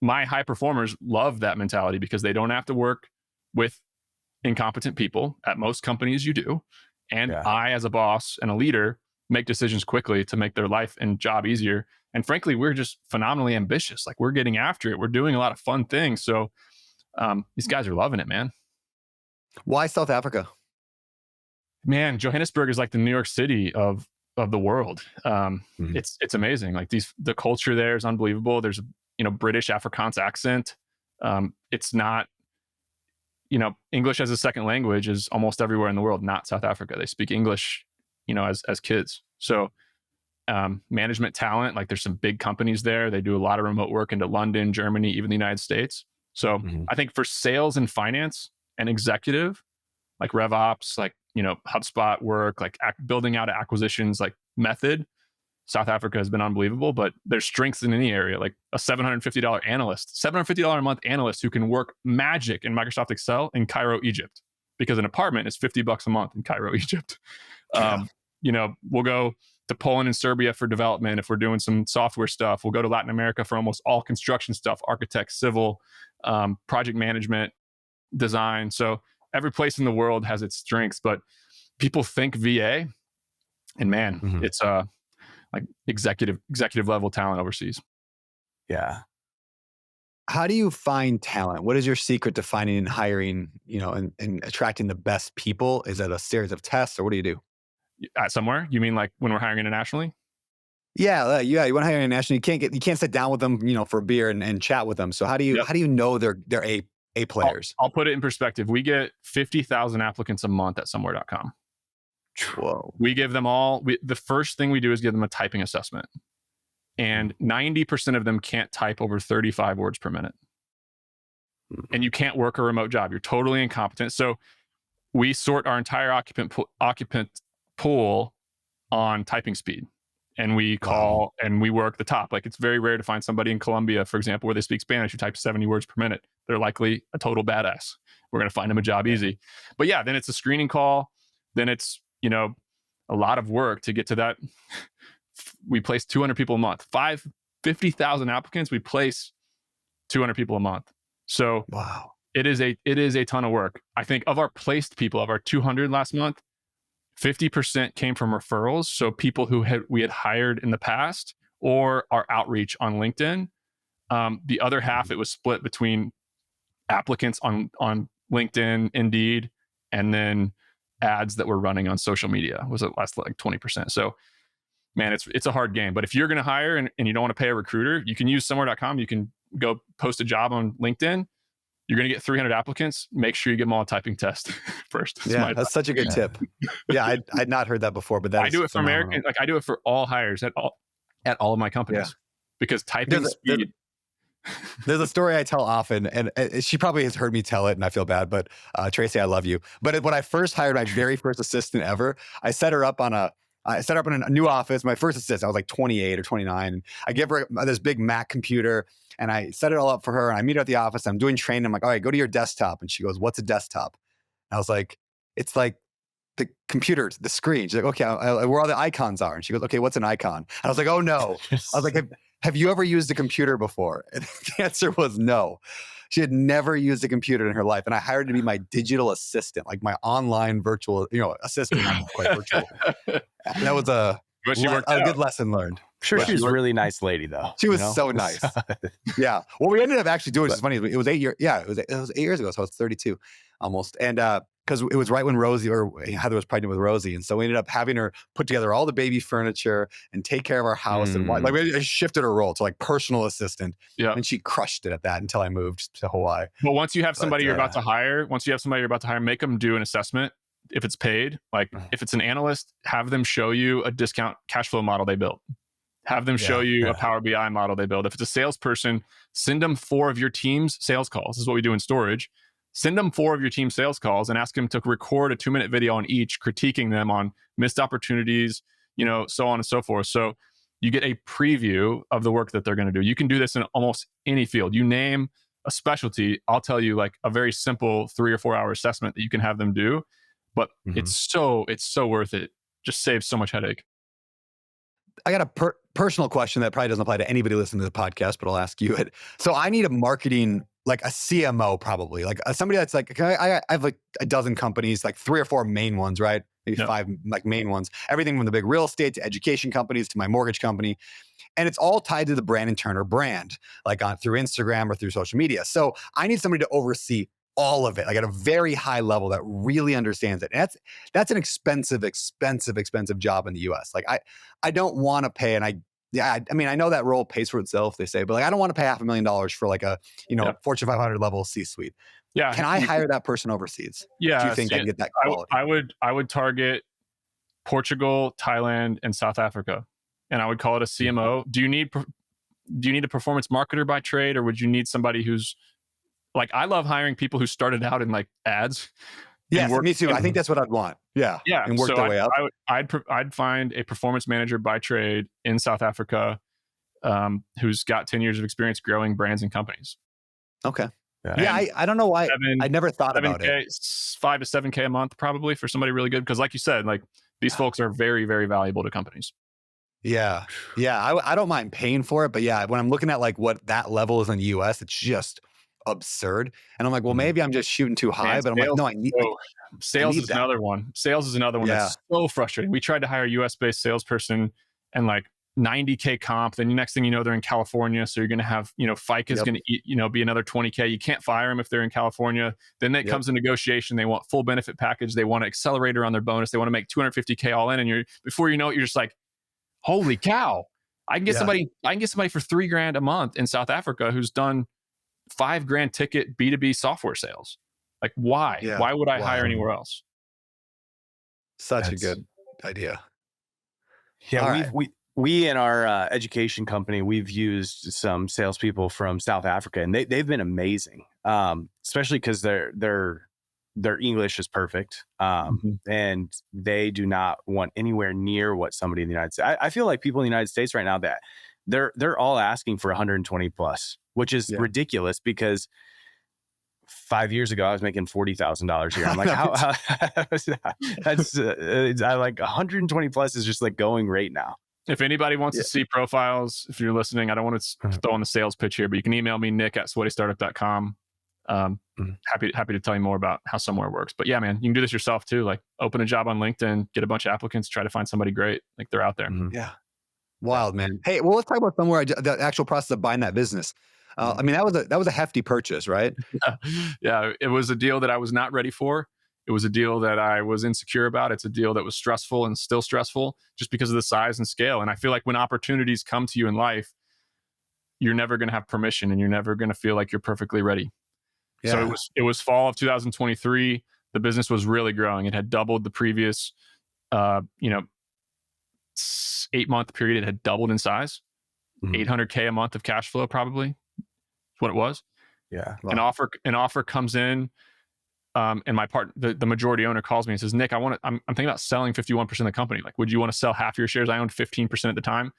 my high performers love that mentality because they don't have to work with incompetent people. At most companies you do. And I, as a boss and a leader, make decisions quickly to make their life and job easier. And frankly, we're just phenomenally ambitious. Like we're getting after it. We're doing a lot of fun things. So these guys are loving it, man. Why South Africa? Man, Johannesburg is like the New York City of the world. It's amazing. Like the culture there is unbelievable. There's British Afrikaans accent. It's not English as a second language is almost everywhere in the world, not South Africa. They speak English, as kids. So management talent, like there's some big companies there. They do a lot of remote work into London, Germany, even the United States. So I think for sales and finance and executive, like RevOps, like, HubSpot work, like building out acquisitions, like method, South Africa has been unbelievable, but there's strengths in any area, like a $750 analyst, $750 a month analyst who can work magic in Microsoft Excel in Cairo, Egypt, because an apartment is $50 a month in Cairo, Egypt. We'll go to Poland and Serbia for development if we're doing some software stuff. We'll go to Latin America for almost all construction stuff, architect, civil, project management, design. So every place in the world has its strengths, but people think VA, and man, it's like executive level talent overseas. Yeah. How do you find talent? What is your secret to finding and hiring, and attracting the best people? Is it a series of tests, or what do you do? Somewhere? You mean like when we're hiring internationally? Yeah. You want to hire internationally. You can't sit down with them, for a beer and chat with them. So how do you know they're A players? I'll put it in perspective. We get 50,000 applicants a month at somewhere.com. Whoa. We give them all, the first thing we do is give them a typing assessment. And 90% of them can't type over 35 words per minute. And you can't work a remote job. You're totally incompetent. So we sort our entire occupant pool on typing speed. And we call and we work the top. Like, it's very rare to find somebody in Colombia, for example, where they speak Spanish who types 70 words per minute. They're likely a total badass. We're going to find them a job easy. But yeah, then it's a screening call. Then it's, a lot of work to get to that. We place 200 people a month. 50,000 applicants, we place 200 people a month. So wow, it is a ton of work. I think of our placed people, of our 200 last month, 50% came from referrals. So people who we had hired in the past, or our outreach on LinkedIn. The other half, it was split between applicants on LinkedIn, Indeed, and then ads that we're running on social media. Was it last like 20%? So man, it's a hard game. But if you're going to hire and you don't want to pay a recruiter, you can use somewhere.com. You can go post a job on LinkedIn. You're going to get 300 applicants. Make sure you give them all a typing test first. That's such a good tip. Yeah, I'd not heard that before, but I do it for American. Like, I do it for all hires at all of my companies, because typing speed. There's a story I tell often, and she probably has heard me tell it, and I feel bad, but Tracy, I love you. But when I first hired my very first assistant ever, I set her up in a new office. My first assistant, I was like 28 or 29. And I give her this big Mac computer, and I set it all up for her. And I meet her at the office. I'm doing training. I'm like, all right, go to your desktop. And she goes, what's a desktop? And I was like, it's like the computer, the screen. She's like, okay, where all the icons are. And she goes, okay, what's an icon? And I was like, oh no. I was like, have you ever used a computer before? And the answer was no. She had never used a computer in her life. And I hired her to be my digital assistant, like my online virtual, assistant, not quite virtual. That was a good lesson learned. I'm sure she's a really nice lady, though. She was so nice. Yeah. What we ended up actually doing, which is funny, it was 8 years. Yeah, it was 8 years ago. So I was 32 almost. And because it was right when Heather was pregnant with Rosie. And so we ended up having her put together all the baby furniture and take care of our house. And like we shifted her role to like personal assistant. Yeah. And she crushed it at that until I moved to Hawaii. But once you have somebody you're about to hire, make them do an assessment. If it's paid, like if it's an analyst, have them show you a discount cash flow model they built. Have them show you a Power BI model they build. If it's a salesperson, send them 4 of your team's sales calls. This is what we do in storage. Send them 4 of your team's sales calls and ask them to record a 2-minute video on each, critiquing them on missed opportunities, so on and so forth. So you get a preview of the work that they're going to do. You can do this in almost any field. You name a specialty, I'll tell you like a very simple 3 or 4 hour assessment that you can have them do. But it's so worth it. Just saves so much headache. I got a personal question that probably doesn't apply to anybody listening to the podcast, but I'll ask you it. So I need a marketing, like a CMO, probably like somebody that's like, I have like a dozen companies, like 3 or 4 main ones, right? Maybe 5 like main ones, everything from the big real estate to education companies to my mortgage company. And it's all tied to the Brandon Turner brand, like through Instagram or through social media. So I need somebody to oversee all of it, like at a very high level that really understands it. And that's an expensive job in the US. Like I don't want to pay, and I mean, I know that role pays for itself, they say, but like, I don't want to pay $500,000 for like a, Fortune 500 level C-suite. Yeah. Can I hire that person overseas? Do you Yeah. think I See, can get that quality? I would target Portugal, Thailand, and South Africa, and I would call it a CMO. Do you need a performance marketer by trade, or would you need somebody who's like, I love hiring people who started out in like ads and Yes, work. me too. I think that's what I'd want. Yeah. Yeah, And work so their way up. I'd find a performance manager by trade in South Africa, who's got 10 years of experience growing brands and companies. Okay. Yeah. Yeah, I don't know why. Seven- I never thought about it. 5 to 7K a month probably for somebody really good, because like you said, like these folks are very, very valuable to companies. Yeah. Yeah. I don't mind paying for it. But yeah, when I'm looking at like what that level is in the US, it's just absurd. And I'm like, well, maybe I'm just shooting too high. Man, but I'm like, no, I need sales need is that. another one. Sales is another one Yeah. that's so frustrating. We tried to hire a US based salesperson and like 90K comp. Then the next thing you know, they're in California. So you're going to have, FICA is Yep. going to eat, be another 20K. You can't fire them if they're in California. Then it comes to negotiation. They want full benefit package. They want an accelerator on their bonus. They want to make 250K all in. And before you know it, you're just like, holy cow. I can get somebody for $3,000 a month in South Africa who's done $5,000 ticket B2B software sales. Like, why? Yeah. Why would I hire Wow. anywhere else? Such a good idea. Yeah, All right. we in our education company, we've used some salespeople from South Africa, and they've been amazing. Especially because their English is perfect, and they do not want anywhere near what somebody in the United States. I feel like people in the United States right now that they're all asking for 120 plus, which is ridiculous because 5 years ago I was making $40,000 a year. I'm like, how that's I like 120 plus is just like going rate now. If anybody wants to see profiles, if you're listening, I don't want to throw on the sales pitch here, but you can email me, nick@sweatystartup.com. Happy to tell you more about how Somewhere works. But yeah, man, you can do this yourself too. Like open a job on LinkedIn, get a bunch of applicants, try to find somebody great. Like they're out there. Yeah. Wild, man. Hey, well, let's talk about Somewhere, the actual process of buying that business. I mean, that was a hefty purchase, right? Yeah, it was a deal that I was not ready for. It was a deal that I was insecure about. It's a deal that was stressful and still stressful just because of the size and scale. And I feel like when opportunities come to you in life, you're never going to have permission and you're never going to feel like you're perfectly ready. Yeah. So it was fall of 2023. The business was really growing. It had doubled the previous, 8-month period. It had doubled in size, $800K a month of cash flow, probably is what it was. Yeah. Wow. An offer comes in. And my the majority owner calls me and says, Nick, I'm thinking about selling 51% of the company. Like, would you want to sell half your shares? I owned 15% at the time.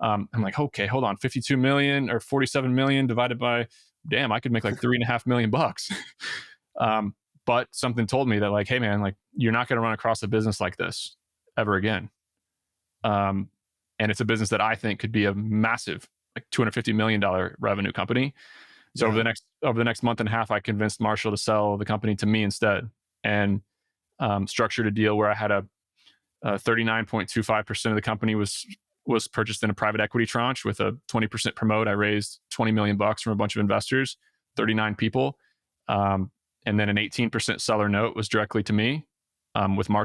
I'm like, okay, hold on. 52 million or 47 million divided by, damn, I could make like $3.5 million bucks. But something told me that like, hey man, like you're not going to run across a business like this ever again. And it's a business that I think could be a massive, like $250 million revenue company. So over the next month and a half, I convinced Marshall to sell the company to me instead, and structured a deal where I had a 39.25% of the company was purchased in a private equity tranche with a 20% promote. I raised $20 million from a bunch of investors, 39 people, and then an 18% seller note was directly to me,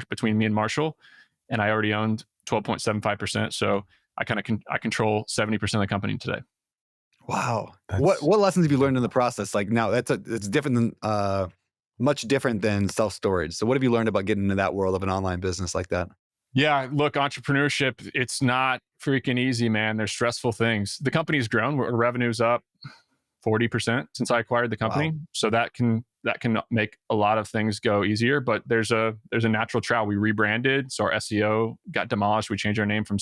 between me and Marshall, and I already owned 12.75%. So I control 70% of the company today. Wow. What lessons have you learned in the process? Like now it's different than much different than self-storage. So what have you learned about getting into that world of an online business like that? Yeah, look, entrepreneurship, it's not freaking easy, man. There's stressful things. The company's grown. Revenue's up 40% since I acquired the company. Wow. So that can make a lot of things go easier, but there's a natural trial. We rebranded. So our SEO got demolished. We changed our name from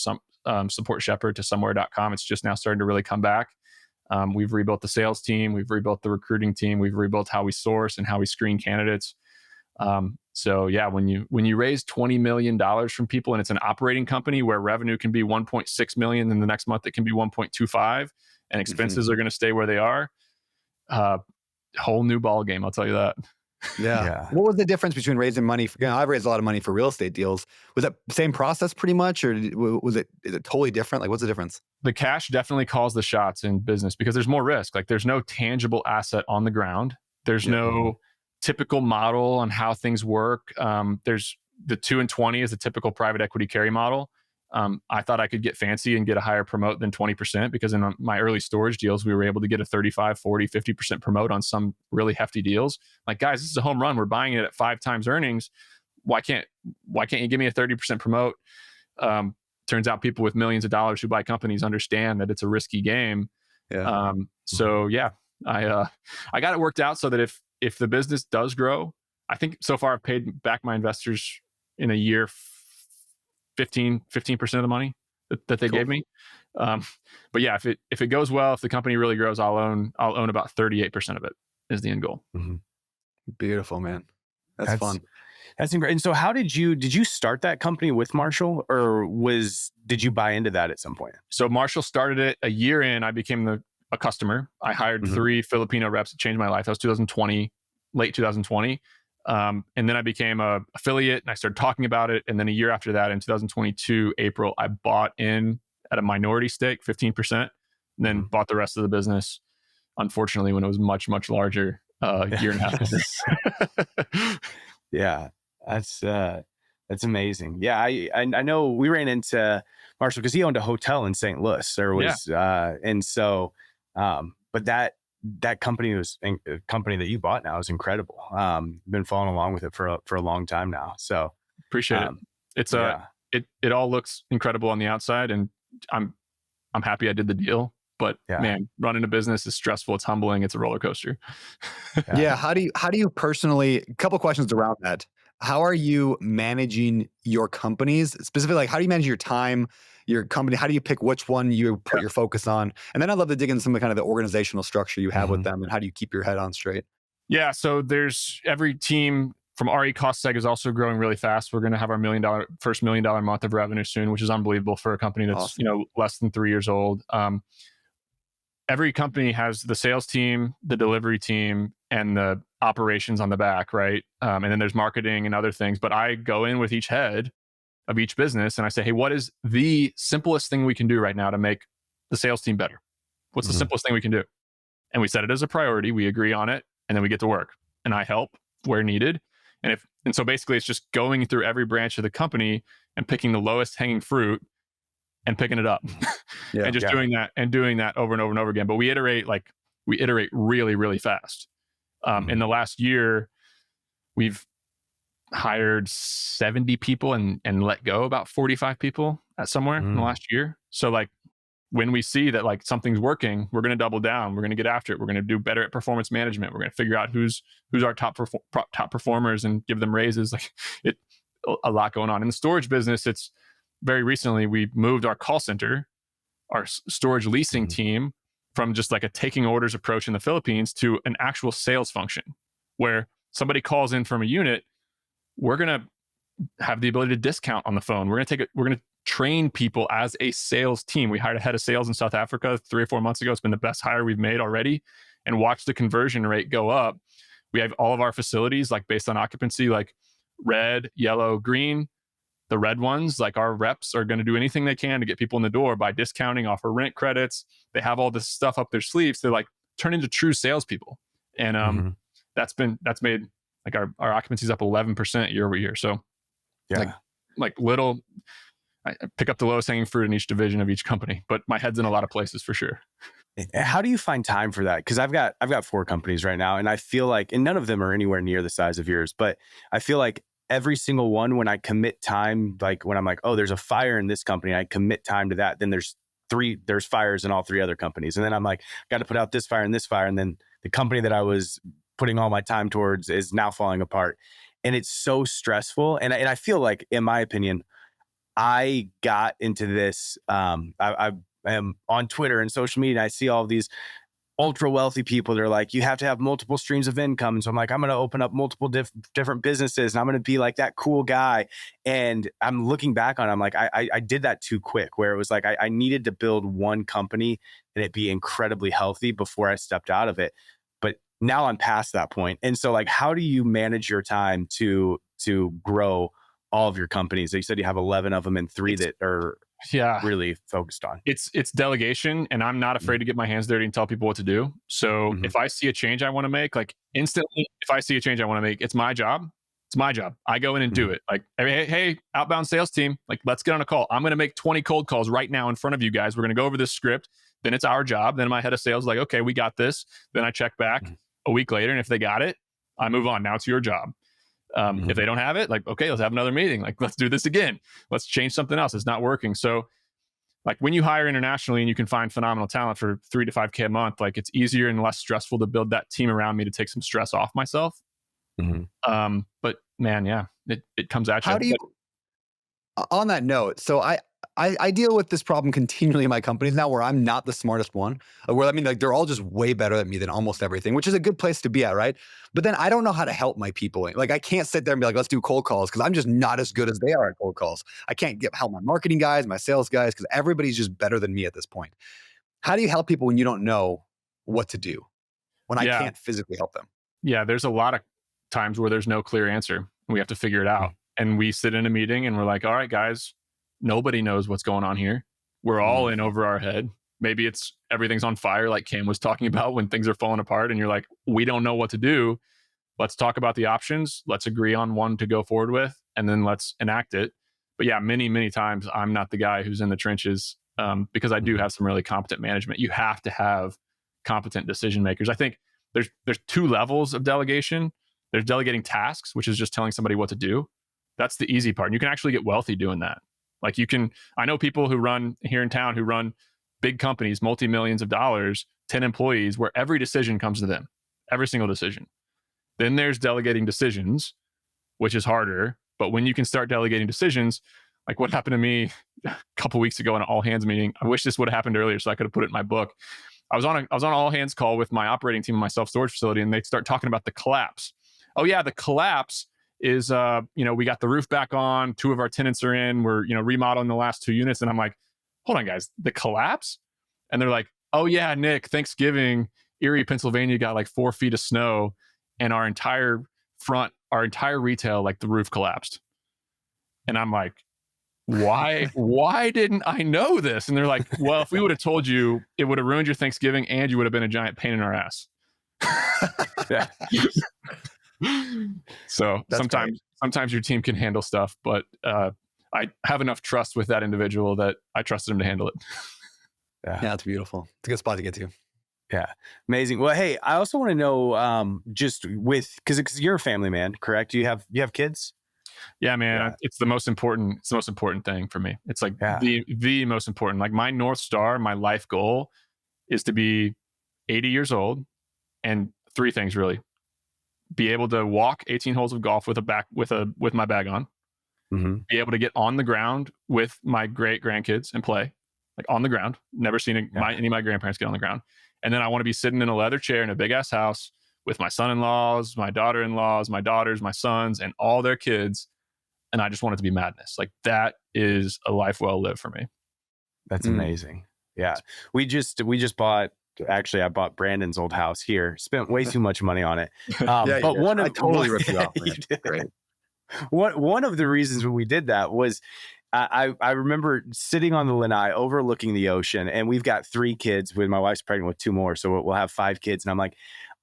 Support Shepherd to somewhere.com. It's just now starting to really come back. We've rebuilt the sales team. We've rebuilt the recruiting team. We've rebuilt how we source and how we screen candidates. So yeah, when you raise $20 million from people and it's an operating company where revenue can be 1.6 million, and the next month it can be 1.25, and expenses are going to stay where they are, whole new ball game. I'll tell you that. Yeah. What was the difference between raising money? I've raised a lot of money for real estate deals. Was that the same process pretty much, or is it totally different? Like, what's the difference? The cash definitely calls the shots in business because there's more risk. Like, there's no tangible asset on the ground. There's no typical model on how things work. There's the 2 and 20 is the typical private equity carry model. I thought I could get fancy and get a higher promote than 20% because in my early storage deals, we were able to get a 35, 40, 50% promote on some really hefty deals. Like, guys, this is a home run. We're buying it at 5 times earnings. Why can't you give me a 30% promote? Turns out people with millions of dollars who buy companies understand that it's a risky game. Yeah. So yeah, I got it worked out so that if the business does grow, I think so far I've paid back my investors in a year 15% of the money that they gave me. But yeah, if it goes well, if the company really grows, I'll own about 38% of it is the end goal. Mm-hmm. Beautiful, man. That's fun. That's incredible. And so did you start that company with Marshall, or did you buy into that at some point? So Marshall started it a year in. I became a customer. I hired 3 Filipino reps. It changed my life. That was 2020, late 2020. And then I became a affiliate and I started talking about it. And then a year after that, in 2022, April, I bought in at a minority stake, 15%, and then bought the rest of the business, unfortunately, when it was much, much larger, year and a half. Yeah, that's amazing. Yeah, I know we ran into Marshall because he owned a hotel in St. Louis. There was, and so, but that company was a company that you bought now is incredible. Been following along with it for a long time now. So appreciate it. It's it all looks incredible on the outside, and I'm happy I did the deal. But man, running a business is stressful. It's humbling. It's a roller coaster. Yeah. How do you personally, a couple questions around that. How are you managing your companies? Specifically, like how do you manage your time, your company? How do you pick which one you put your focus on? And then I'd love to dig into some of the kind of the organizational structure you have with them and how do you keep your head on straight? Yeah. So there's every team from RE Cost Seg is also growing really fast. We're going to have our first $1 million month of revenue soon, which is unbelievable for a company that's awesome. Less than 3 years old. Every company has the sales team, the delivery team, and the operations on the back, right? And then there's marketing and other things. But I go in with each head of each business and I say, hey, what is the simplest thing we can do right now to make the sales team better? What's the simplest thing we can do? And we set it as a priority. We agree on it, and then we get to work. And I help where needed. And so basically, it's just going through every branch of the company and picking the lowest hanging fruit and picking it up and just doing that over and over and over again. But we iterate really, really fast. In the last year, we've hired 70 people and let go about 45 people at somewhere in the last year. So like when we see that like something's working, we're going to double down. We're going to get after it. We're going to do better at performance management. We're going to figure out who's our top performers and give them raises. Like a lot going on in the storage business. It's very recently we moved our call center, our storage leasing team, from just like a taking orders approach in the Philippines to an actual sales function where somebody calls in from a unit. We're going to have the ability to discount on the phone. We're going to train people as a sales team. We hired a head of sales in South Africa 3 or 4 months ago. It's been the best hire we've made already, and watch the conversion rate go up. We have all of our facilities like based on occupancy, like red, yellow, green. The red ones, like our reps are going to do anything they can to get people in the door by discounting, offer rent credits. They have all this stuff up their sleeves. They're like turn into true salespeople. And that's made like our occupancy is up 11% year over year. So like little, I pick up the lowest hanging fruit in each division of each company, but my head's in a lot of places for sure. How do you find time for that? Because I've got 4 companies right now, and I feel like, and none of them are anywhere near the size of yours, but I feel like every single one, when I commit time, like when I'm like, oh, there's a fire in this company, I commit time to that. Then there's fires in all 3 other companies. And then I'm like, got to put out this fire and this fire. And then the company that I was putting all my time towards is now falling apart. And it's so stressful. And I feel like, in my opinion, I got into this. I am on Twitter and social media, and I see all of these ultra wealthy people. They're like, you have to have multiple streams of income. And so I'm like, I'm going to open up multiple different businesses, and I'm going to be like that cool guy. And I'm looking back on it, I'm like, I did that too quick, where it was like, I needed to build one company and it be incredibly healthy before I stepped out of it. But now I'm past that point. And so like, how do you manage your time to grow all of your companies? You said you have 11 of them and 3 that are really focused on. It's delegation, and I'm not afraid to get my hands dirty and tell people what to do. So if I see a change I want to make, like instantly, if I see a change I want to make, it's my job It's my job. I go in and do it. Like, hey, outbound sales team, like, let's get on a call. I'm going to make 20 cold calls right now in front of you guys. We're going to go over this script. Then it's our job. Then my head of sales is like, okay, we got this. Then I check back a week later. And if they got it, I move on. Now it's your job. If they don't have it, like, okay, let's have another meeting. Like, let's do this again. Let's change something else. It's not working. So like when you hire internationally and you can find phenomenal talent for 3 to 5K a month, like it's easier and less stressful to build that team around me to take some stress off myself. But man, yeah, it comes at you. How do you, on that note, so I deal with this problem continually in my companies now where I'm not the smartest one. Where I mean, like they're all just way better at me than almost everything, which is a good place to be at, right? But then I don't know how to help my people. Like I can't sit there and be like, let's do cold calls because I'm just not as good as they are at cold calls. I can't help my marketing guys, my sales guys, because everybody's just better than me at this point. How do you help people when you don't know what to do? When I can't physically help them? Yeah, there's a lot of times where there's no clear answer. We have to figure it out. And we sit in a meeting and we're like, all right, guys, nobody knows what's going on here. We're all in over our head. Maybe it's everything's on fire, like Cam was talking about when things are falling apart and you're like, we don't know what to do. Let's talk about the options. Let's agree on one to go forward with, and then let's enact it. But yeah, many, many times I'm not the guy who's in the trenches because I do have some really competent management. You have to have competent decision makers. I think there's 2 levels of delegation. There's delegating tasks, which is just telling somebody what to do. That's the easy part. And you can actually get wealthy doing that. Like I know people who run here in town who run big companies, multi-millions of dollars, 10 employees, where every decision comes to them, every single decision. Then there's delegating decisions, which is harder. But when you can start delegating decisions, like what happened to me a couple weeks ago in an all hands meeting, I wish this would have happened earlier so I could have put it in my book. I was on an all hands call with my operating team in my self-storage facility, and they start talking about the collapse. Oh yeah, the collapse is, we got the roof back on. 2 of our tenants are in. We're, remodeling the last 2 units. And I'm like, hold on, guys, the collapse? And they're like, oh yeah, Nick, Thanksgiving, Erie, Pennsylvania got like 4 feet of snow, and our entire retail, like the roof collapsed. And I'm like, why didn't I know this? And they're like, well, if we would have told you, it would have ruined your Thanksgiving and you would have been a giant pain in our ass. Yeah. So sometimes your team can handle stuff, but I have enough trust with that individual that I trusted him to handle it. Yeah, that's beautiful. It's a good spot to get to. Yeah, amazing. Well, hey, I also want to know, just because you're a family man, correct? You have kids? Yeah, man. Yeah. It's the most important. It's the most important thing for me. It's like the most important. Like my North Star, my life goal, is to be 80 years old, and 3 things really: be able to walk 18 holes of golf with my bag on, be able to get on the ground with my great grandkids and play, like on the ground. Never seen any of my grandparents get on the ground. And then I want to be sitting in a leather chair in a big ass house with my son-in-laws, my daughter-in-laws, my daughters, my sons, and all their kids. And I just want it to be madness. Like that is a life well lived for me. That's amazing. Yeah. We just bought, actually I bought Brandon's old house here, spent way too much money on it. But I totally ripped you off. Great. One of the reasons when we did that was I remember sitting on the lanai overlooking the ocean, and we've got 3 kids. With my wife's pregnant with 2 more, so we'll have 5 kids. And I'm like,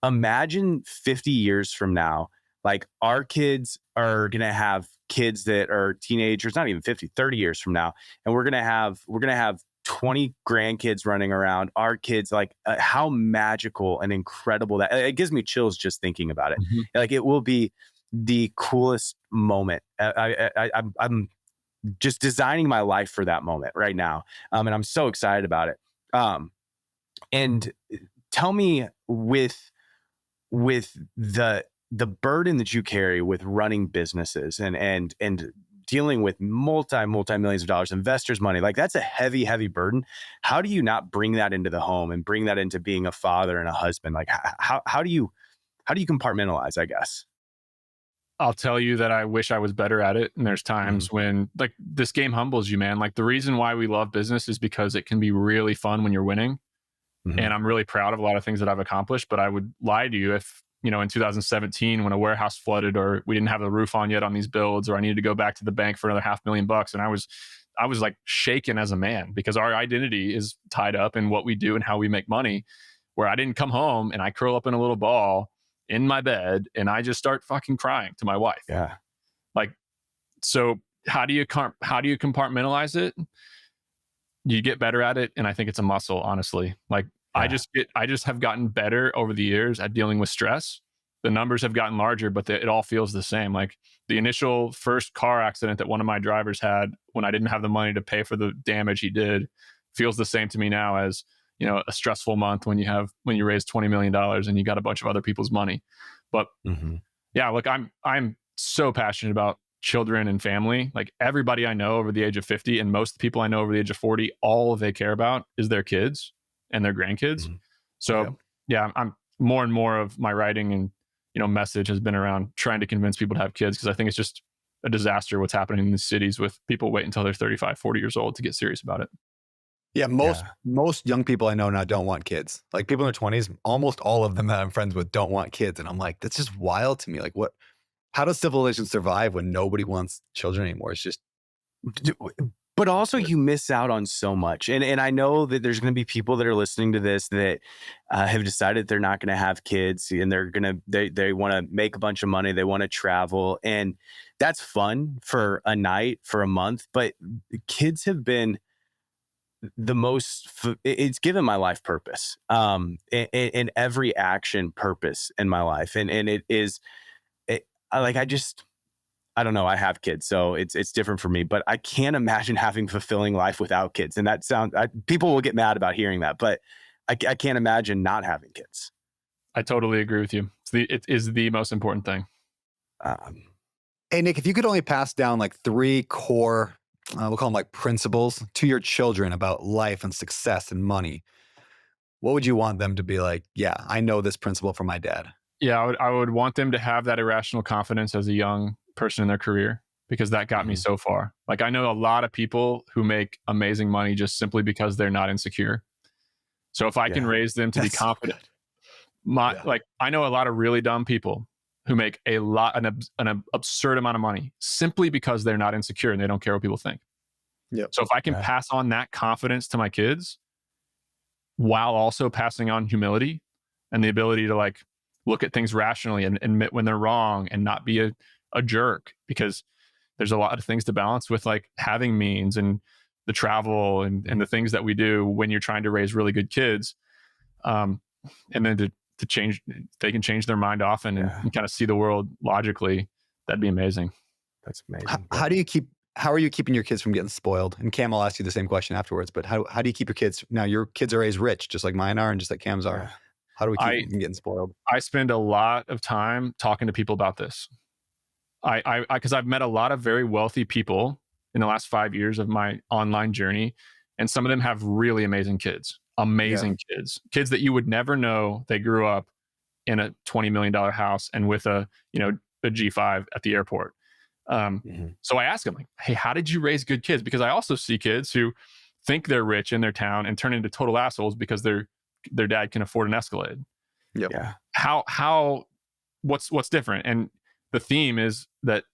imagine 50 years from now, like our kids are going to have kids that are teenagers, not even 50, 30 years from now. And we're going to have 20 grandkids running around, our kids, like how magical and incredible that it gives me chills just thinking about it. Like it will be the coolest moment. I'm just designing my life for that moment right now. And I'm so excited about it. And tell me with the burden that you carry with running businesses and dealing with multi-millions of dollars, investors' money, like that's a heavy burden. How do you not bring that into the home and bring that into being a father and a husband? Like how do you compartmentalize, I guess? I'll tell you that I wish I was better at it. And there's times when like this game humbles you, man. Like the reason why we love business is because it can be really fun when you're winning. And I'm really proud of a lot of things that I've accomplished, but I would lie to you if, in 2017 when a warehouse flooded or we didn't have the roof on yet on these builds, or I needed to go back to the bank for another $500,000. And I was like shaken as a man because our identity is tied up in what we do and how we make money, where I didn't come home and I curl up in a little ball in my bed and I just start fucking crying to my wife. Yeah. Like, so how do you compartmentalize it? You get better at it, and I think it's a muscle, honestly. Like, I just have gotten better over the years at dealing with stress. The numbers have gotten larger, but it all feels the same. Like, the initial first car accident that one of my drivers had when I didn't have the money to pay for the damage he did feels the same to me now as, you know, a stressful month when you raise $20 million and you got a bunch of other people's money. But yeah, look, I'm so passionate about children and family. Like, everybody I know over the age of 50 and most people I know over the age of 40, all they care about is their kids and their grandkids. So yeah, I'm more and more of my writing and, you know, message has been around trying to convince people to have kids, because I think it's just a disaster what's happening in the cities with people waiting until they're 35, 40 years old to get serious about it. Yeah, most young people I know now don't want kids. Like, people in their 20s, almost all of them that I'm friends with don't want kids. And I'm like, that's just wild to me. Like, how does civilization survive when nobody wants children anymore? It's just... But also, you miss out on so much. And I know that there's going to be people that are listening to this that have decided they're not going to have kids, and they want to make a bunch of money. They want to travel, and that's fun for a night, for a month. But kids have been the most, it's given my life purpose, in every action purpose in my life. And it is, I don't know. I have kids, so it's different for me, but I can't imagine having a fulfilling life without kids. And people will get mad about hearing that, but I can't imagine not having kids. I totally agree with you. It is the most important thing. Hey, Nick, if you could only pass down like 3 core, we'll call them like principles to your children about life and success and money, what would you want them to be like? Yeah, I know this principle from my dad. Yeah, I would want them to have that irrational confidence as a young person in their career, because that got me so far. Like, I know a lot of people who make amazing money just simply because they're not insecure. So if I can raise them to be confident, like, I know a lot of really dumb people who make an absurd amount of money simply because they're not insecure and they don't care what people think. So if I can pass on that confidence to my kids while also passing on humility and the ability to, like, look at things rationally and admit when they're wrong and not be a jerk, because there's a lot of things to balance with, like, having means and the travel and the things that we do when you're trying to raise really good kids. And then to change, they can change their mind often and kind of see the world logically. That'd be amazing. That's amazing. How are you keeping your kids from getting spoiled? And Cam, I'll ask you the same question afterwards, but how do you keep your kids? Now, your kids are raised rich, just like mine are and just like Cam's are. How do we keep them from getting spoiled? I spend a lot of time talking to people about this. Because I've met a lot of very wealthy people in the last 5 years of my online journey, and some of them have really amazing kids, kids that you would never know they grew up in a $20 million house and with a G5 at the airport. So I ask them, like, hey, how did you raise good kids? Because I also see kids who think they're rich in their town and turn into total assholes because their dad can afford an Escalade. What's different? And the theme is that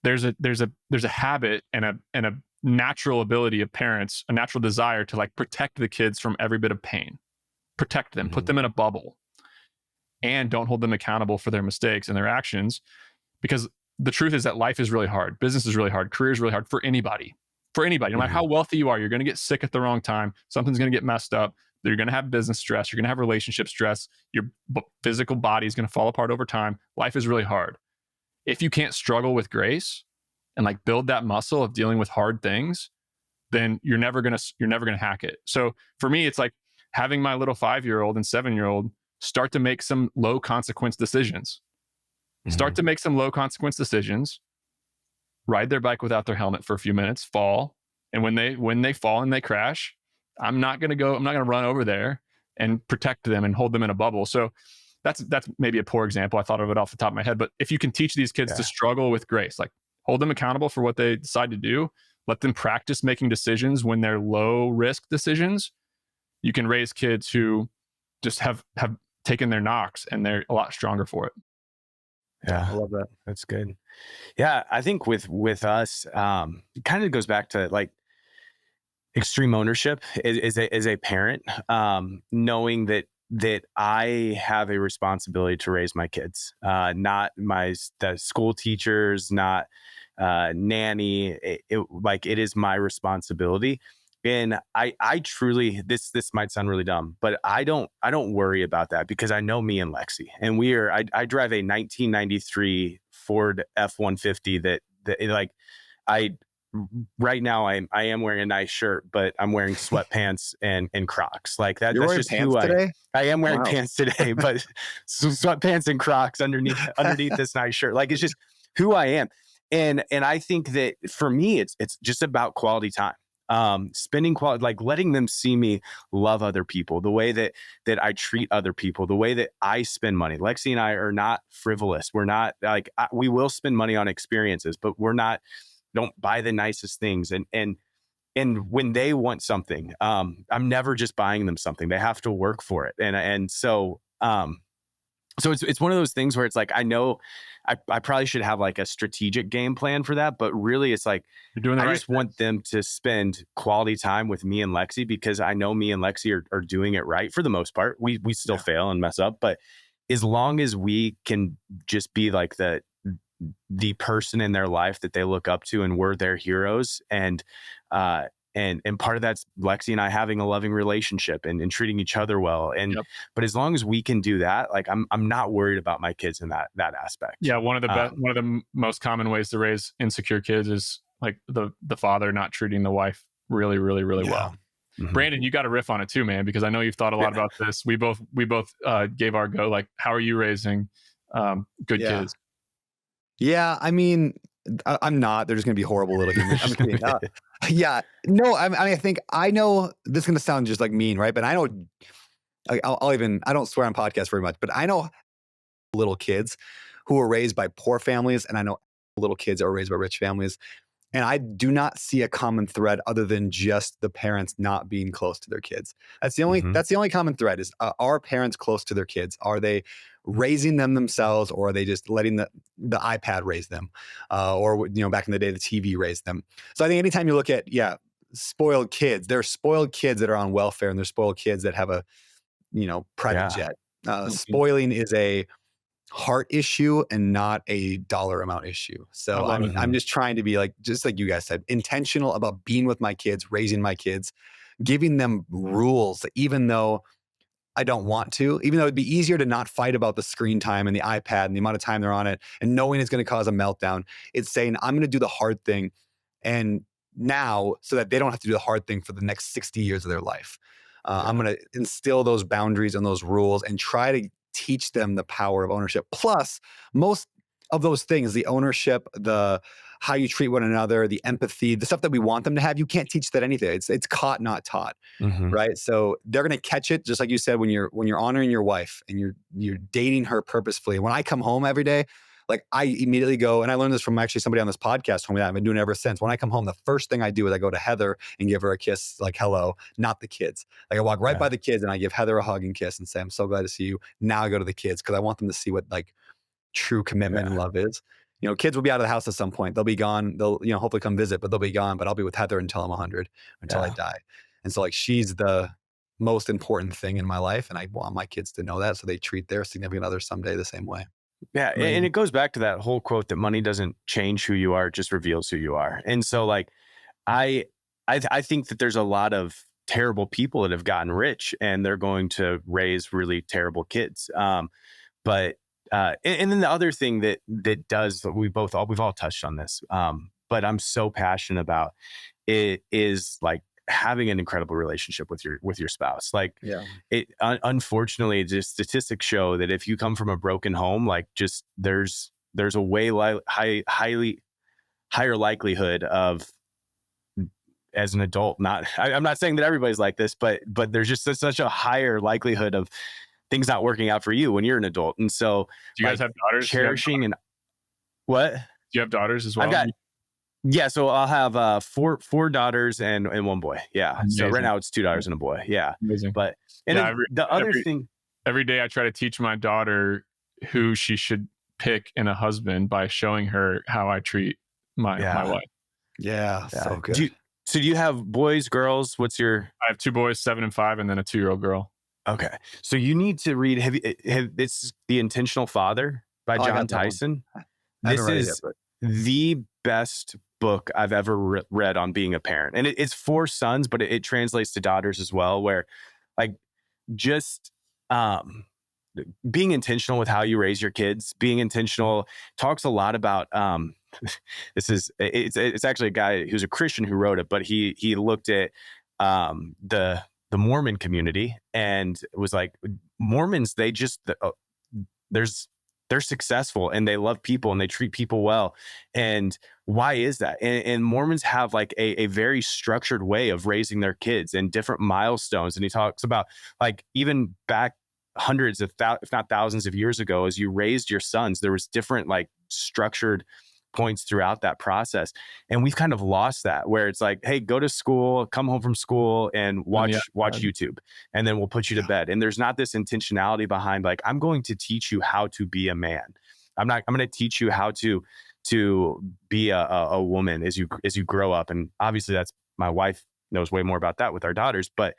there's a habit and a natural ability of parents, a natural desire to, like, protect the kids from every bit of pain, protect them, put them in a bubble, and don't hold them accountable for their mistakes and their actions. Because the truth is that life is really hard. Business is really hard. Career is really hard for anybody. No matter how wealthy you are, you're going to get sick at the wrong time. Something's going to get messed up. You're going to have business stress. You're going to have relationship stress. Your physical body is going to fall apart over time. Life is really hard. If you can't struggle with grace and, like, build that muscle of dealing with hard things, then you're never going to hack it. So for me, it's like having my little 5-year-old and 7-year-old start to make some low consequence decisions. Start to make some low consequence decisions, ride their bike without their helmet for a few minutes, fall. And when they fall and they crash, I'm not going to run over there and protect them and hold them in a bubble. So that's maybe a poor example. I thought of it off the top of my head, but if you can teach these kids to struggle with grace, like, hold them accountable for what they decide to do, let them practice making decisions when they're low risk decisions, you can raise kids who just have taken their knocks and they're a lot stronger for it. Yeah, I love that. That's good. Yeah, I think with us, it kind of goes back to, like, extreme ownership as a parent, knowing that that I have a responsibility to raise my kids, not the school teachers, not nanny. It is my responsibility. And I truly, this might sound really dumb, but I don't worry about that because I know me and Lexi, and I drive a 1993 Ford F-150 that like I right now I am wearing a nice shirt, but I'm wearing sweatpants and Crocs. Like that. You're That's wearing just pants who today? I am wearing Wow. pants today, but sweatpants and Crocs underneath this nice shirt. Like it's just who I am. And I think that for me, it's just about quality time. Spending quality, like letting them see me love other people, the way that I treat other people, the way that I spend money. Lexi and I are not frivolous. We're not like, we will spend money on experiences, but don't buy the nicest things. And when they want something, I'm never just buying them something. They have to work for it. So it's one of those things where it's like, I know I probably should have like a strategic game plan for that, but really it's like, You're doing the I right just want them to spend quality time with me and Lexi, because I know me and Lexi are doing it right for the most part. We still fail and mess up, but as long as we can just be like the person in their life that they look up to, and we're their heroes. And part of that's Lexi and I having a loving relationship and treating each other well. But as long as we can do that, like I'm not worried about my kids in that aspect. Yeah. One of the most common ways to raise insecure kids is like the father not treating the wife really, really, really well. Mm-hmm. Brandon, you got to riff on it too, man, because I know you've thought a lot about this. We both gave our go. Like, how are you raising good kids? Yeah, I mean, I'm not. They're just going to be horrible little humans. I'm kidding. Yeah, no, I think I know this is going to sound just like mean, right? But I know, I don't swear on podcasts very much, but I know little kids who are raised by poor families, and I know little kids that were raised by rich families. And I do not see a common thread other than just the parents not being close to their kids. That's the only common thread is, are parents close to their kids? Are they raising them themselves, or are they just letting the iPad raise them? Or, back in the day, the TV raised them. So I think anytime you look at, spoiled kids, there are spoiled kids that are on welfare, and there's spoiled kids that have a, private jet. Spoiling is a heart issue and not a dollar amount issue. So I'm just trying to be like, just like you guys said, intentional about being with my kids, raising my kids, giving them rules, even though I don't want to, even though it'd be easier to not fight about the screen time and the iPad and the amount of time they're on it and knowing it's going to cause a meltdown. It's saying, I'm going to do the hard thing and now, so that they don't have to do the hard thing for the next 60 years of their life. I'm going to instill those boundaries and those rules and try to teach them the power of ownership. Plus, most of those things, the ownership, the how you treat one another, the empathy, the stuff that we want them to have, you can't teach that anything. It's caught, not taught, right? So they're going to catch it, just like you said, when you're honoring your wife and you're dating her purposefully. When I come home every day, like I immediately go, and I learned this from actually somebody on this podcast told me that. I've been doing it ever since. When I come home, the first thing I do is I go to Heather and give her a kiss, like hello, not the kids. Like I walk right by the kids and I give Heather a hug and kiss and say, I'm so glad to see you. Now I go to the kids because I want them to see what like true commitment and love is. Kids will be out of the house at some point. They'll be gone. They'll, hopefully come visit, but they'll be gone. But I'll be with Heather until I'm 100, until I die. And so like she's the most important thing in my life. And I want my kids to know that, so they treat their significant other someday the same way. Yeah. Right. And it goes back to that whole quote that money doesn't change who you are, it just reveals who you are. And so like, I think that there's a lot of terrible people that have gotten rich and they're going to raise really terrible kids. But then the other thing that does, we've all touched on this, but I'm so passionate about it, is like having an incredible relationship with your spouse. Like unfortunately, the statistics show that if you come from a broken home, like just there's a way higher likelihood of, as an adult, I'm not saying that everybody's like this, but there's just such a higher likelihood of things not working out for you when you're an adult. And so do you guys have daughters? Cherishing and what? Do you have daughters as well? So I'll have four daughters and one boy. Yeah. Amazing. So right now it's 2 daughters and a boy. Yeah. Amazing. But every day I try to teach my daughter who she should pick in a husband by showing her how I treat my wife. Yeah. So good. Do you have boys, girls? I have 2 boys, 7 and 5, and then a 2-year-old girl. Okay. So you need to read, it's The Intentional Father by Oh, I John got that one. Tyson. I haven't This read it yet, is but the best book I've ever read on being a parent. And it's for sons, but it translates to daughters as well, where like just um, being intentional with how you raise your kids, being intentional, talks a lot about it's actually a guy who's a Christian who wrote it, but he looked at the Mormon community and was like, Mormons, they just there's they're successful and they love people and they treat people well. And why is that? And Mormons have like a very structured way of raising their kids and different milestones. And he talks about like even back hundreds of if not thousands of years ago, as you raised your sons, there was different like structured points throughout that process. And we've kind of lost that, where it's like, hey, go to school, come home from school and watch YouTube, and then we'll put you to bed. And there's not this intentionality behind like, I'm going to teach you how to be a man. I'm going to teach you how to be a woman as you grow up. And obviously that's, my wife knows way more about that with our daughters, but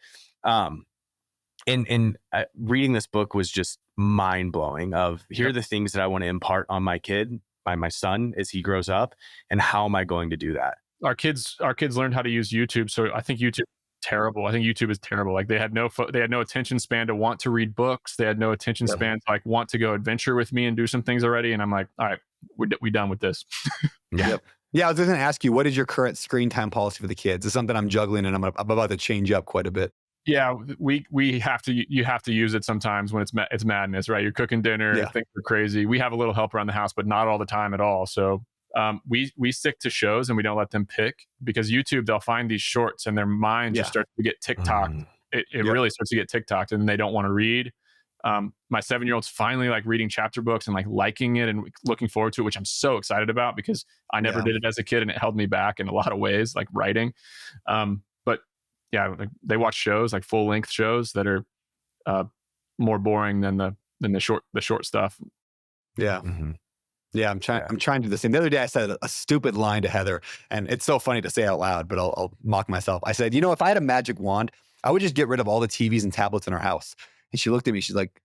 reading this book was just mind blowing of here are the things that I want to impart on my kid, by my son, as he grows up, and how am I going to do that? Our kids learned how to use YouTube. So I think YouTube is terrible. I think YouTube is terrible. Like they had no attention span to want to read books. They had no attention span to like want to go adventure with me and do some things already. And I'm like, all right, we're done with this. Yeah, I was going to ask you, what is your current screen time policy for the kids? It's something I'm juggling, and I'm about to change up quite a bit. Yeah, you have to use it sometimes when it's madness, right? You're cooking dinner, things are crazy. We have a little help around the house, but not all the time at all. So we stick to shows and we don't let them pick, because YouTube, they'll find these shorts and their mind just starts to get TikTok. It really starts to get TikToked, and they don't want to read. My 7-year-old's finally like reading chapter books and like liking it and looking forward to it, which I'm so excited about, because I never did it as a kid and it held me back in a lot of ways, like writing. But yeah, like they watch shows, like full length shows that are more boring than the short stuff. Yeah. Mm-hmm. Yeah, I'm trying to do the same. The other day I said a stupid line to Heather, and it's so funny to say out loud, but I'll mock myself. I said, if I had a magic wand, I would just get rid of all the TVs and tablets in our house. And she looked at me, she's like,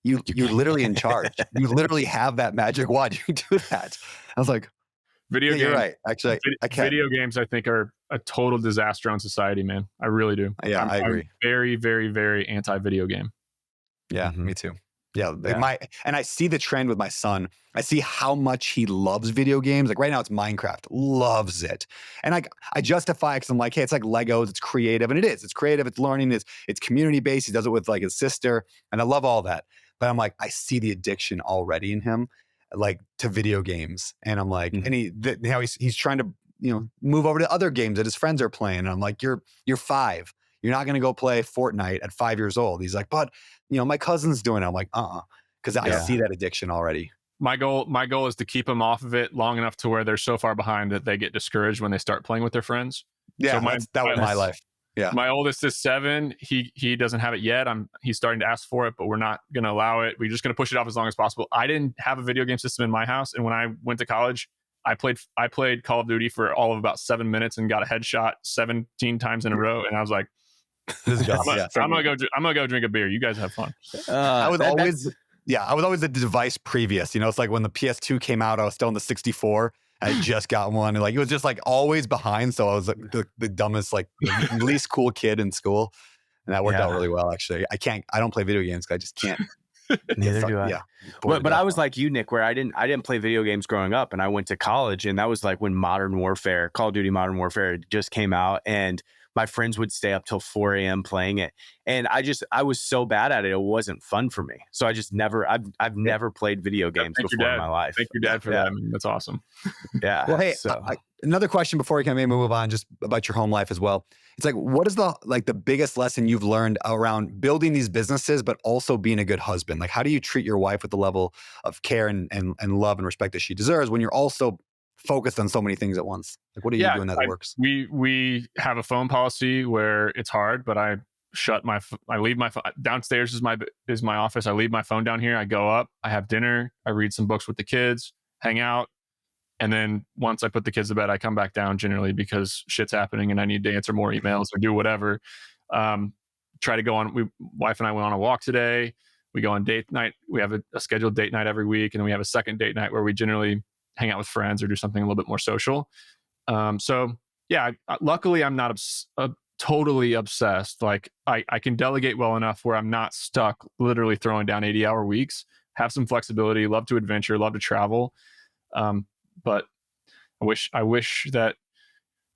you're literally in charge. You literally have that magic wand. You can do that. I was like, video games, you're right. Actually, I can't. Video games, I think, are a total disaster on society, man. I really do. Yeah, I agree. I'm very, very, very anti-video game. Yeah, me too. Yeah, and I see the trend with my son. I see how much he loves video games. Like right now, it's Minecraft. Loves it, and I justify it because I'm like, hey, it's like Legos. It's creative, and it is. It's creative. It's learning. It's community based. He does it with like his sister, and I love all that. But I'm like, I see the addiction already in him, like to video games, and I'm like, and he's trying to move over to other games that his friends are playing, and I'm like, you're 5. You're not going to go play Fortnite at 5 years old. He's like, but my cousin's doing it. I'm like, because I see that addiction already. My goal is to keep them off of it long enough to where they're so far behind that they get discouraged when they start playing with their friends. Yeah, so that was my life. Yeah, my oldest is 7. He doesn't have it yet. He's starting to ask for it, but we're not going to allow it. We're just going to push it off as long as possible. I didn't have a video game system in my house, and when I went to college, I played Call of Duty for all of about 7 minutes and got a headshot 17 times in a row, and I was like, I'm gonna go drink a beer. You guys have fun. I was always the device previous. It's like when the PS2 came out, I was still in the 64. I just got one, and like it was just like always behind. So I was like the dumbest, like the least cool kid in school, and that worked out really well. Actually, I don't play video games because I just can't. Neither do I. Yeah, but I was like you, Nick, where I didn't play video games growing up, and I went to college, and that was like when Call of Duty Modern Warfare just came out, and my friends would stay up till 4 a.m. playing it. And I was so bad at it. It wasn't fun for me. So I just I've never played video games before in my life. Thank your dad for that. I mean, that's awesome. Yeah. Well, hey, another question before we can maybe move on, just about your home life as well. It's like, what is the biggest lesson you've learned around building these businesses, but also being a good husband? Like, how do you treat your wife with the level of care and love and respect that she deserves when you're also focused on so many things at once? Like, what are you doing that works? We have a phone policy where it's hard, but I leave my phone downstairs is my office. I leave my phone down here. I go up, I have dinner, I read some books with the kids, hang out. And then once I put the kids to bed, I come back down generally because shit's happening and I need to answer more emails or do whatever. try to go on. Wife and I went on a walk today. We go on date night. We have a scheduled date night every week, and then we have a second date night where we generally hang out with friends or do something a little bit more social. So yeah, luckily I'm not totally obsessed. Like I can delegate well enough where I'm not stuck literally throwing down 80-hour weeks, have some flexibility, love to adventure, love to travel. But I wish that,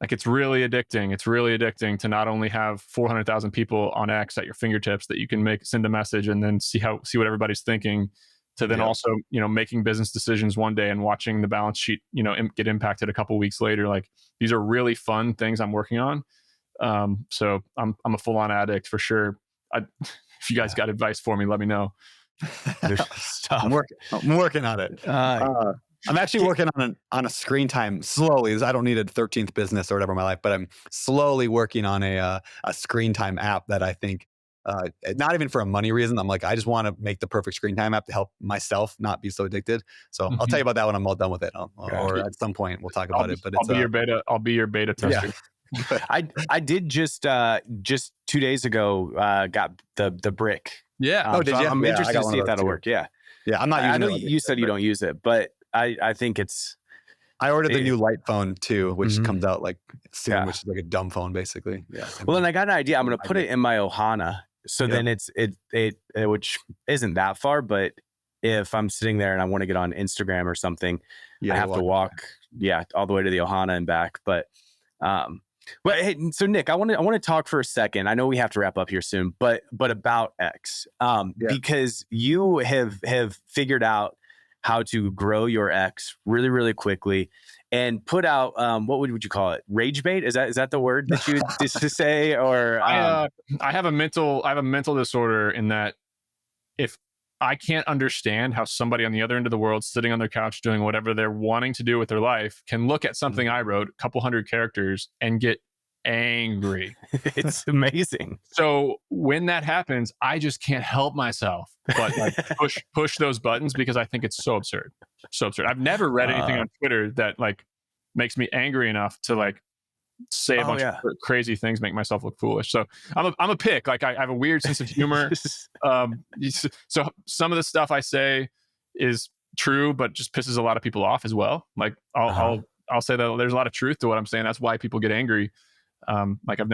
like, it's really addicting. It's really addicting to not only have 400,000 people on X at your fingertips that you can send a message and then see what everybody's thinking, to then also, making business decisions one day and watching the balance sheet, get impacted a couple weeks later. Like, these are really fun things I'm working on. So I'm a full on addict for sure. If you guys got advice for me, let me know. I'm working on it. I'm actually working on a screen time slowly. I don't need a 13th business or whatever in my life, but I'm slowly working on a screen time app that I think, not even for a money reason. I'm like, I just want to make the perfect screen time app to help myself not be so addicted. So I'll tell you about that when I'm all done with it, or at some point we'll talk about it. But I'll be your beta tester. Yeah. I did just 2 days ago got the brick. Yeah. Did you? I'm interested to see if that'll work. Yeah. Yeah, I'm not using it. I know you said you don't use it, but I think it's. I ordered the new light phone too, which comes out like soon, which is like a dumb phone basically. Yeah. Well, and I got an idea. I'm going to put it in my Ohana. So then it which isn't that far, but if I'm sitting there and I want to get on Instagram or something, I have to walk, all the way to the Ohana and back. But, hey, so Nick, I want to talk for a second. I know we have to wrap up here soon, but about X, because you have figured out how to grow your X really, really quickly and put out, what would you call it? Rage bait? Is that the word that you used to say? Or I have a mental disorder in that if I can't understand how somebody on the other end of the world, sitting on their couch doing whatever they're wanting to do with their life, can look at something I wrote, a couple hundred characters, and get angry. It's amazing. So when that happens, I just can't help myself but like push those buttons, because I think it's so absurd. So absurd. I've never read anything on Twitter that like makes me angry enough to like say a bunch of crazy things, make myself look foolish. So I'm a pick. Like I have a weird sense of humor. So some of the stuff I say is true, but just pisses a lot of people off as well. Like I'll say that there's a lot of truth to what I'm saying. That's why people get angry. Like I've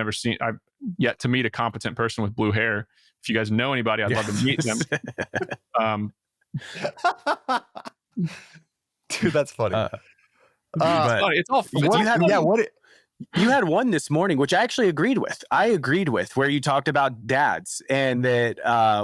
yet to meet a competent person with blue hair. If you guys know anybody, I'd love to meet them. Dude, that's funny. It's all fun. You had one this morning, which I actually agreed with. Where you talked about dads, and that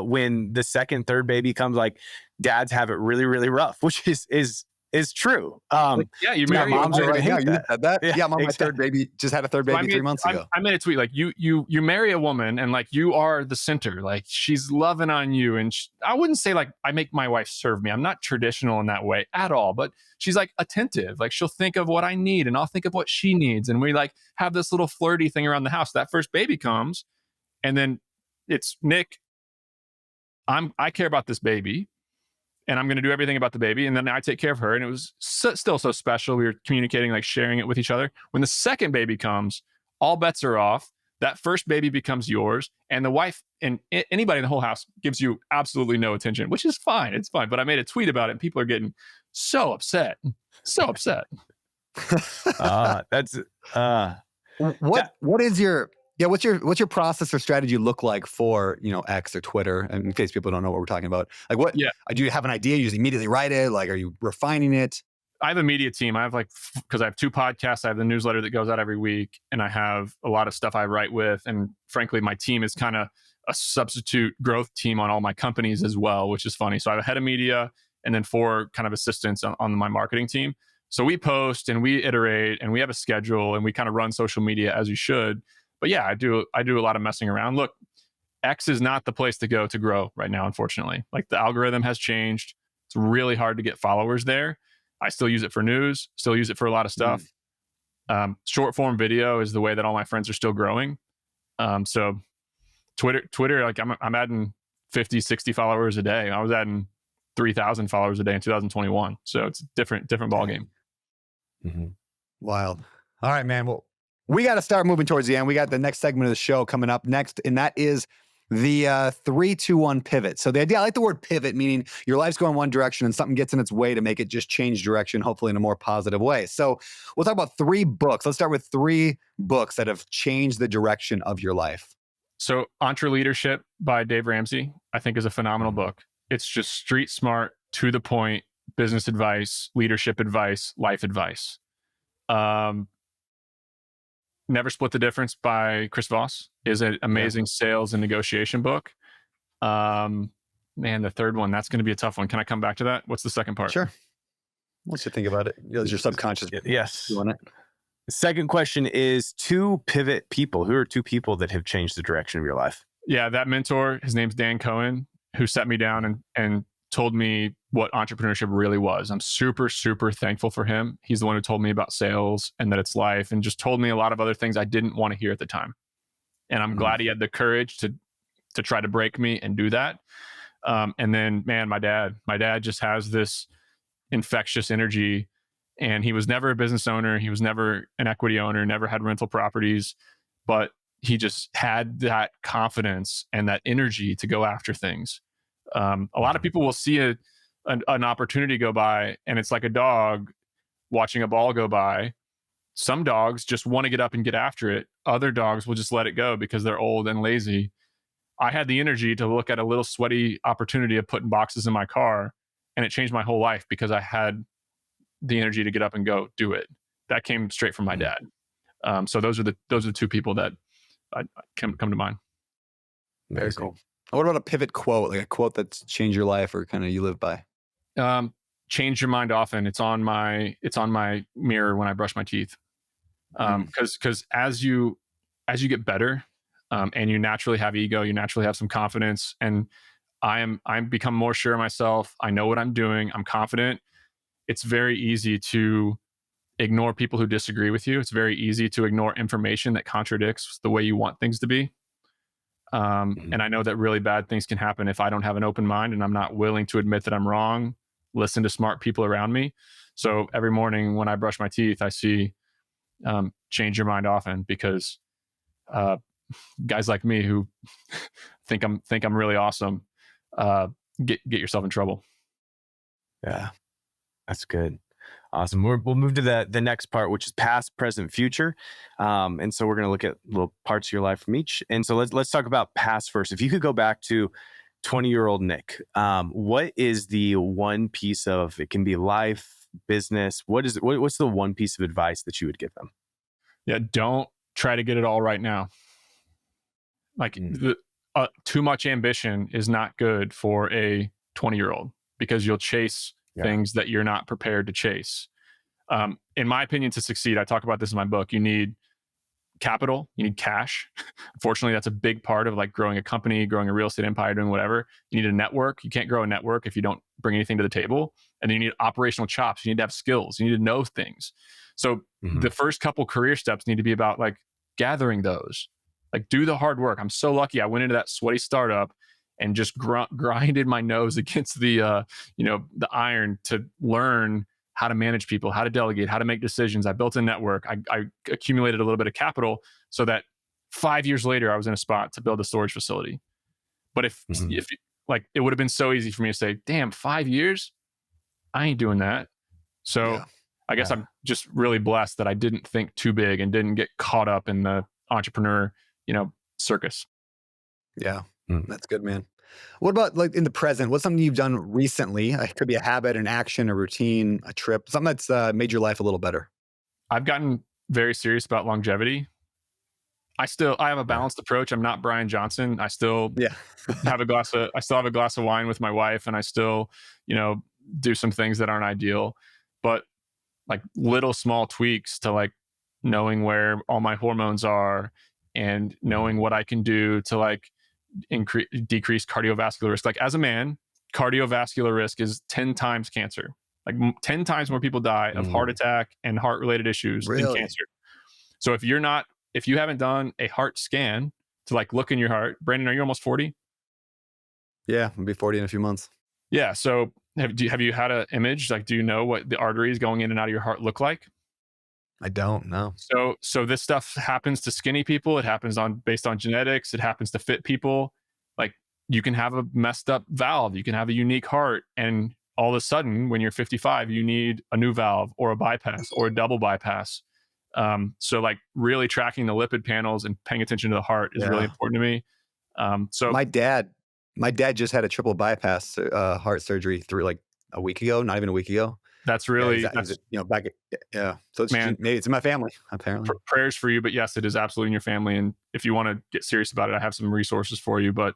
when the second, third baby comes, like, dads have it really, really rough, which is true. You marry moms are right now. that. You said that. Yeah, mom, my third baby just had a third baby 3 months ago. I made a tweet like you marry a woman and like you are the center. Like she's loving on you, and I wouldn't say like I make my wife serve me. I'm not traditional in that way at all. But she's like attentive. Like she'll think of what I need, and I'll think of what she needs, and we like have this little flirty thing around the house. That first baby comes, and then it's Nick. I care about this baby. And I'm going to do everything about the baby. And then I take care of her. And it was still so special. We were communicating, like sharing it with each other. When the second baby comes, all bets are off. That first baby becomes yours. And the wife and anybody in the whole house gives you absolutely no attention, which is fine. It's fine. But I made a tweet about it, and people are getting so upset. So upset. What is your... Yeah, what's your process or strategy look like for, X or Twitter? And in case people don't know what we're talking about, like what? Yeah. Do you have an idea? You just immediately write it? Like, are you refining it? I have a media team. I have because I have 2 podcasts. I have the newsletter that goes out every week, and I have a lot of stuff I write with. And frankly, my team is kind of a substitute growth team on all my companies as well, which is funny. So I have a head of media and then 4 kind of assistants on my marketing team. So we post and we iterate and we have a schedule and we kind of run social media as you should. But yeah, I do a lot of messing around. Look, X is not the place to go to grow right now, unfortunately. Like the algorithm has changed. It's really hard to get followers there. I still use it for news, still use it for a lot of stuff. Short form video is the way that all my friends are still growing. So Twitter, like I'm adding 50, 60 followers a day. I was adding 3,000 followers a day in 2021. So it's a different ballgame. Mm-hmm. Wild. All right, man. Well, we got to start moving towards the end. We got the next segment of the show coming up next, and that is The 3-2-1 pivot. So the idea, I like the word pivot, meaning your life's going one direction and something gets in its way to make it just change direction, hopefully in a more positive way. So we'll talk about 3 books. Let's start with 3 books that have changed the direction of your life. So Entre Leadership by Dave Ramsey, I think, is a phenomenal book. It's just street smart, to the point, business advice, leadership advice, life advice. Never Split the Difference by Chris Voss is an amazing sales and negotiation book. Man, the third one, that's going to be a tough one. Can I come back to that? What's the second part? Sure. Once you think about it, is your subconscious Yes. doing it? The second question is 2 pivot people. Who are 2 people that have changed the direction of your life? Yeah, that mentor, his name's Dan Cohen, who sat me down and told me what entrepreneurship really was. I'm super, super thankful for him. He's the one who told me about sales and that it's life, and just told me a lot of other things I didn't want to hear at the time. And I'm glad he had the courage to try to break me and do that. And then, man, my dad just has this infectious energy, and he was never a business owner. He was never an equity owner, never had rental properties, but he just had that confidence and that energy to go after things. A lot of people will see an opportunity go by, and it's like a dog watching a ball go by. Some dogs just want to get up and get after it. Other dogs will just let it go because they're old and lazy. I had the energy to look at a little sweaty opportunity of putting boxes in my car, and it changed my whole life because I had the energy to get up and go do it. That came straight from my dad. So those are the 2 people that come to mind. Very cool. What about a pivot quote, like a quote that's changed your life or kind of you live by? Change your mind often. It's on my mirror when I brush my teeth. Because as you get better, and you naturally have ego, you naturally have some confidence, and I'm become more sure of myself. I know what I'm doing. I'm confident. It's very easy to ignore people who disagree with you. It's very easy to ignore information that contradicts the way you want things to be. And I know that really bad things can happen if I don't have an open mind and I'm not willing to admit that I'm wrong, listen to smart people around me. So every morning when I brush my teeth, I see change your mind often, because guys like me who think I'm really awesome, get yourself in trouble. Yeah, that's good. Awesome. We'll move to the next part, which is past, present, future. And so we're going to look at little parts of your life from each. And so let's talk about past first. If you could go back to 20-year-old Nick, what is the one piece of, it can be life, business, what's the one piece of advice that you would give them? Yeah, don't try to get it all right now. Like too much ambition is not good for a 20-year-old, because you'll chase things that you're not prepared to chase. In my opinion, to succeed, I talk about this in my book, you need capital, you need cash. Unfortunately, that's a big part of like growing a company, growing a real estate empire, doing whatever. You need a network. You can't grow a network if you don't bring anything to the table. And then you need operational chops. You need to have skills. You need to know things. So the first couple career steps need to be about like gathering those, like do the hard work. I'm so lucky. I went into that sweaty startup and just grinded my nose against the iron to learn how to manage people, how to delegate, how to make decisions. I built a network. I accumulated a little bit of capital so that 5 years later, I was in a spot to build a storage facility. But if like, it would have been so easy for me to say, damn, 5 years, I ain't doing that. So I guess I'm just really blessed that I didn't think too big and didn't get caught up in the entrepreneur, circus. Yeah. That's good, man. What about like in the present? What's something you've done recently? It could be a habit, an action, a routine, a trip, something that's made your life a little better. I've gotten very serious about longevity. I have a balanced approach. I'm not Brian Johnson. I still have a glass of wine with my wife, and I still, do some things that aren't ideal, but like little small tweaks to like knowing where all my hormones are and knowing what I can do to like decrease cardiovascular risk. Like as a man, cardiovascular risk is 10 times cancer. Like 10 times more people die of heart attack and heart related issues than cancer. So if you haven't done a heart scan to like look in your heart, Brandon, are you almost 40? Yeah, I'll be 40 in a few months. Yeah. So have you had an image? Like, do you know what the arteries going in and out of your heart look like? I don't know. So this stuff happens to skinny people. It happens based on genetics. It happens to fit people. you can have a messed up valve, you can have a unique heart, and all of a sudden when you're 55 you need a new valve or a bypass or a double bypass. So like really tracking the lipid panels and paying attention to the heart is really important to me. So my dad just had a triple bypass heart surgery through like a week ago, not even a week ago. that's really He's, back at, yeah. So it's Man. maybe it's in my family apparently. Prayers for you, but yes, it is absolutely in your family. And if you want to get serious about it, I have some resources for you. But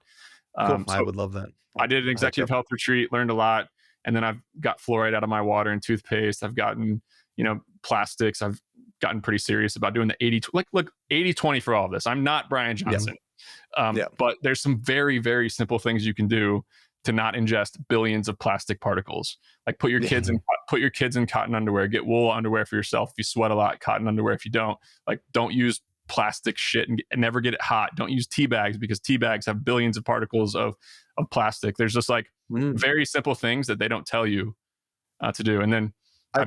Cool. so I would love that. I did an executive health retreat, learned a lot, and then I've got fluoride out of my water and toothpaste. I've gotten, plastics. I've gotten pretty serious about doing the 80, look 80-20 for all of this. I'm not Brian Johnson. But there's some very, very simple things you can do to not ingest billions of plastic particles. Like put your kids in cotton underwear, get wool underwear for yourself. If you sweat a lot, cotton underwear. If you don't, don't use plastic shit and never get it hot. Don't use tea bags because tea bags have billions of particles of plastic. There's just very simple things that they don't tell you to do. And then I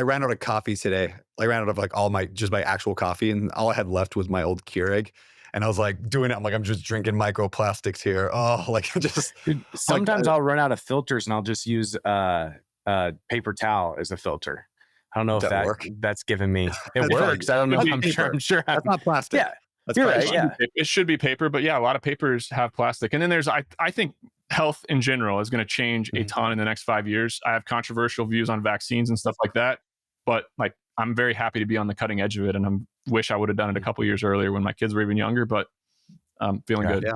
ran out of coffee today. I ran out of all my actual coffee, and all I had left was my old Keurig. And I was doing it. I'm just drinking microplastics here. Oh, just. Dude, sometimes I'll run out of filters and I'll just use paper towel as a filter. I don't know if that's given me. It works. I don't know. I'm sure. That's not plastic. Yeah, that's you're right. Yeah, it should be paper, but yeah, a lot of papers have plastic. And then there's, I think health in general is going to change a ton in the next 5 years. I have controversial views on vaccines and stuff like that, but I'm very happy to be on the cutting edge of it, and I wish I would have done it a couple years earlier when my kids were even younger. But I'm feeling good. Yeah.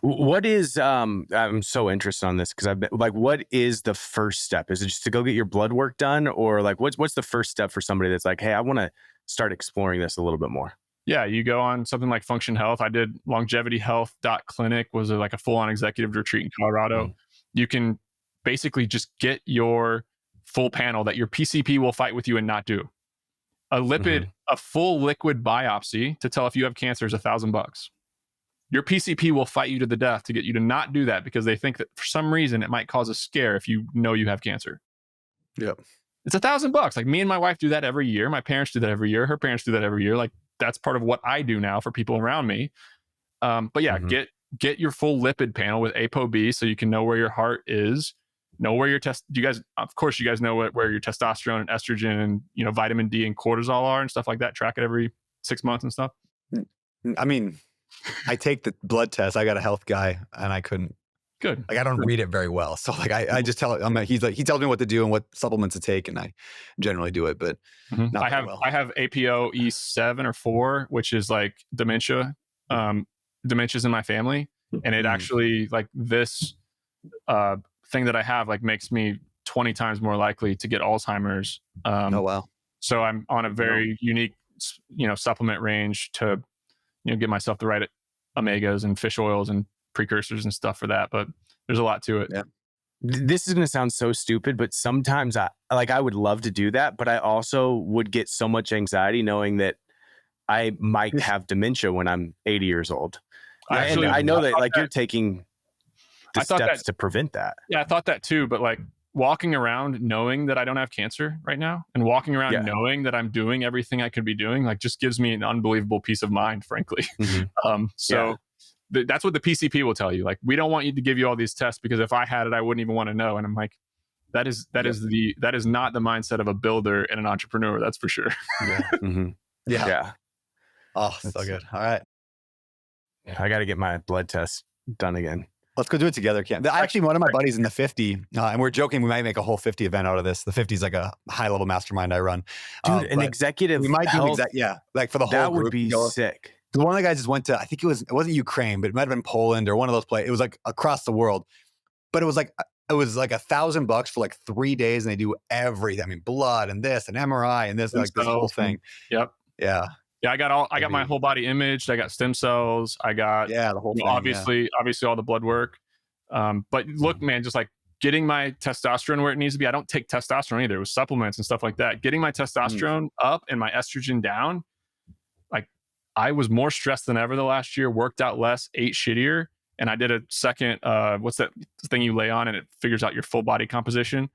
What is I'm so interested on this because I've been what is the first step? Is it just to go get your blood work done, or what's the first step for somebody that's hey, I want to start exploring this a little bit more? Yeah, you go on something like Function Health. I did longevityhealth.clinic, was a full-on executive retreat in Colorado. You can basically just get your full panel that your PCP will fight with you and not do. A full liquid biopsy to tell if you have cancer is $1,000. Your PCP will fight you to the death to get you to not do that because they think that for some reason it might cause a scare if you know you have cancer. Yep. It's $1,000. Me and my wife do that every year. My parents do that every year. Her parents do that every year. That's part of what I do now for people around me. But yeah, get your full lipid panel with ApoB so you can know where your heart is, know where your you guys know where your testosterone and estrogen and vitamin D and cortisol are and stuff like that. Track it every 6 months and stuff. I mean, I take the blood test. I got a health guy, and I couldn't. Good. I don't read it very well, so I just tell him. He tells me what to do and what supplements to take, and I generally do it. But not I have APO E7 or 4, which is dementia. Dementia's in my family, and it actually this thing that I have makes me 20 times more likely to get Alzheimer's. Oh wow! So I'm on a very unique supplement range to get myself the right omegas and fish oils and precursors and stuff for that, but there's a lot to it. Yeah. This is going to sound so stupid, but sometimes I would love to do that, but I also would get so much anxiety knowing that I might have dementia when I'm 80 years old. And I know that you're taking the steps to prevent that. Yeah, I thought that too, but walking around knowing that I don't have cancer right now and walking around knowing that I'm doing everything I could be doing, just gives me an unbelievable peace of mind, frankly. That's what the PCP will tell you. We don't want you to give you all these tests because if I had it, I wouldn't even want to know. And I'm that is not the mindset of a builder and an entrepreneur. That's for sure. Yeah. Oh, so good. All right. I got to get my blood test done again. Let's go do it together, Cam. Actually, one of my buddies in the 50, and we're joking, we might make a whole 50 event out of this. The 50 is a high-level mastermind I run. Dude, an executive we might health, do for the whole that group. Would be sick. One of the guys just went to, I think it wasn't Ukraine, but it might have been Poland or one of those places. It was across the world. But it was $1,000 for 3 days, and they do everything. I mean, blood and this and MRI and this, this whole thing. Yep. Yeah. Yeah, I got my whole body imaged. I got stem cells. I got the whole thing. Obviously all the blood work. But look, man, just getting my testosterone where it needs to be. I don't take testosterone either. It was supplements and stuff like that. Getting my testosterone up and my estrogen down. I was more stressed than ever the last year. Worked out less, ate shittier, and I did a second. What's that thing you lay on and it figures out your full body composition?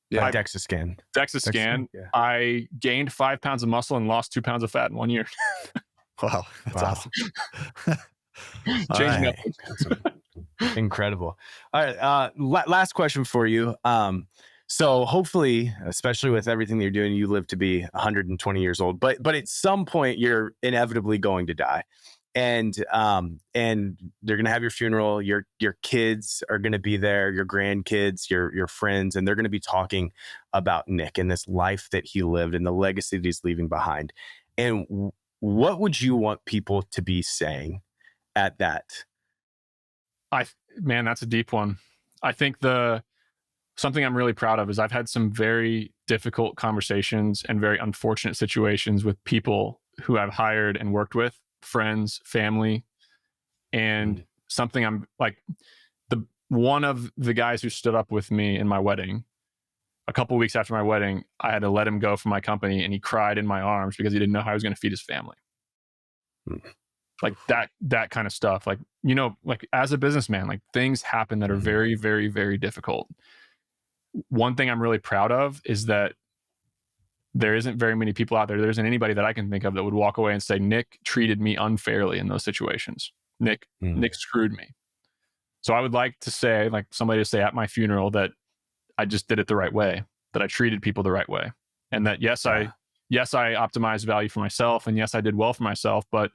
Yeah, DEXA scan. Yeah. I gained 5 pounds of muscle and lost 2 pounds of fat in 1 year. Wow, that's awesome. Changing up. Incredible. All right. Last question for you. So hopefully, especially with everything that you're doing, you live to be 120 years old, but at some point you're inevitably going to die. And they're going to have your funeral. Your kids are going to be there, your grandkids, your friends, and they're going to be talking about Nick and this life that he lived and the legacy that he's leaving behind. And what would you want people to be saying at that? Man, that's a deep one. I think something I'm really proud of is I've had some very difficult conversations and very unfortunate situations with people who I've hired and worked with, friends, family. And something I'm like, one of the guys who stood up with me in my wedding, a couple of weeks after my wedding, I had to let him go from my company, and he cried in my arms because he didn't know how he was going to feed his family. Like that kind of stuff. Like, like as a businessman, like things happen that are very, very, very difficult. One thing I'm really proud of is that there isn't very many people out there. There isn't anybody that I can think of that would walk away and say, Nick treated me unfairly in those situations. Nick screwed me. So I would like to say, like somebody to say at my funeral, that I just did it the right way, that I treated people the right way. And that, yes, I optimized value for myself. And yes, I did well for myself, but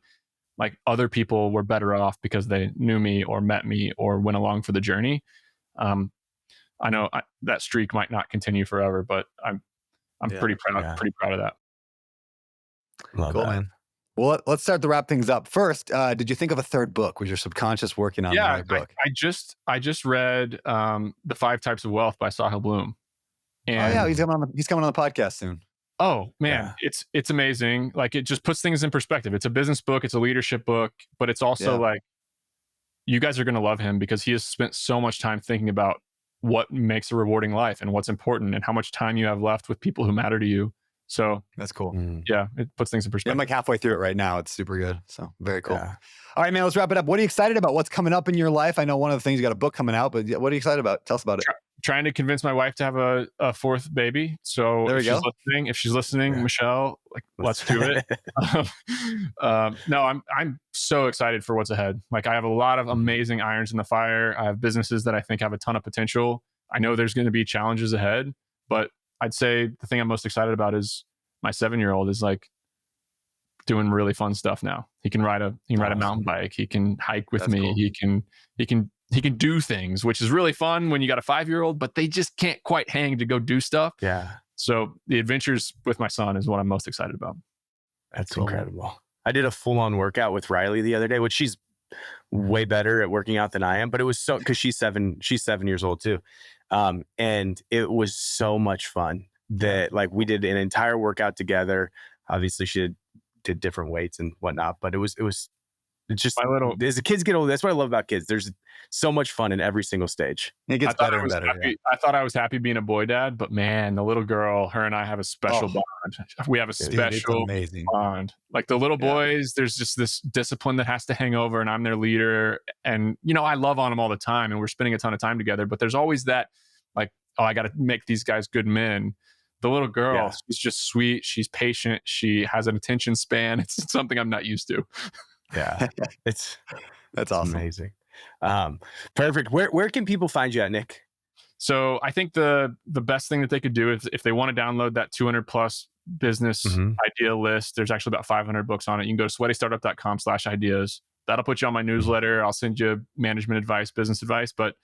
like other people were better off because they knew me or met me or went along for the journey. I know that streak might not continue forever, but I'm pretty proud of that. Love cool, that. man. Well, let's start to wrap things up. First, did you think of a third book? Was your subconscious working on the right book? I just read The 5 Types of Wealth by Sahil Bloom. And he's coming on the podcast soon. Oh man, it's amazing. Like it just puts things in perspective. It's a business book, it's a leadership book, but it's also like, you guys are going to love him because he has spent so much time thinking about what makes a rewarding life and what's important and how much time you have left with people who matter to you. So that's cool. Yeah, it puts things in perspective. I'm like halfway through it right now. It's super good. So very cool. All right, man, let's wrap it up. What are you excited about? What's coming up in your life? I know one of the things, you got a book coming out, but what are you excited about? Tell us about it. Trying to convince my wife to have a fourth baby. So if she's listening, Michelle, like let's do it. No, I'm so excited for what's ahead. Like I have a lot of amazing irons in the fire. I have businesses that I think have a ton of potential. I know there's going to be challenges ahead, but I'd say the thing I'm most excited about is my 7-year-old is like doing really fun stuff now. He can ride a mountain bike. He can hike with me. Cool. He can do things, which is really fun when you got a 5-year-old, but they just can't quite hang to go do stuff. Yeah. So the adventures with my son is what I'm most excited about. That's cool. Incredible. I did a full-on workout with Riley the other day, which she's way better at working out than I am, but it was so, because she's 7 years old too. And it was so much fun that like we did an entire workout together. Obviously she did different weights and whatnot, but it's just as the kids get older, that's what I love about kids. There's so much fun in every single stage. It gets better and better. I thought I was happy being a boy dad, but man, the little girl, her and I have a special bond. We have a special bond. Like the little boys, there's just this discipline that has to hang over, and I'm their leader. And I love on them all the time, and we're spending a ton of time together. But there's always that, like, oh, I got to make these guys good men. The little girl, she's just sweet. She's patient. She has an attention span. It's something I'm not used to. Yeah, that's awesome. Amazing. Perfect. Where can people find you at, Nick? So I think the best thing that they could do is if they want to download that 200 plus business idea list, there's actually about 500 books on it. You can go to sweatystartup.com/ideas. That'll put you on my newsletter. I'll send you management advice, business advice. But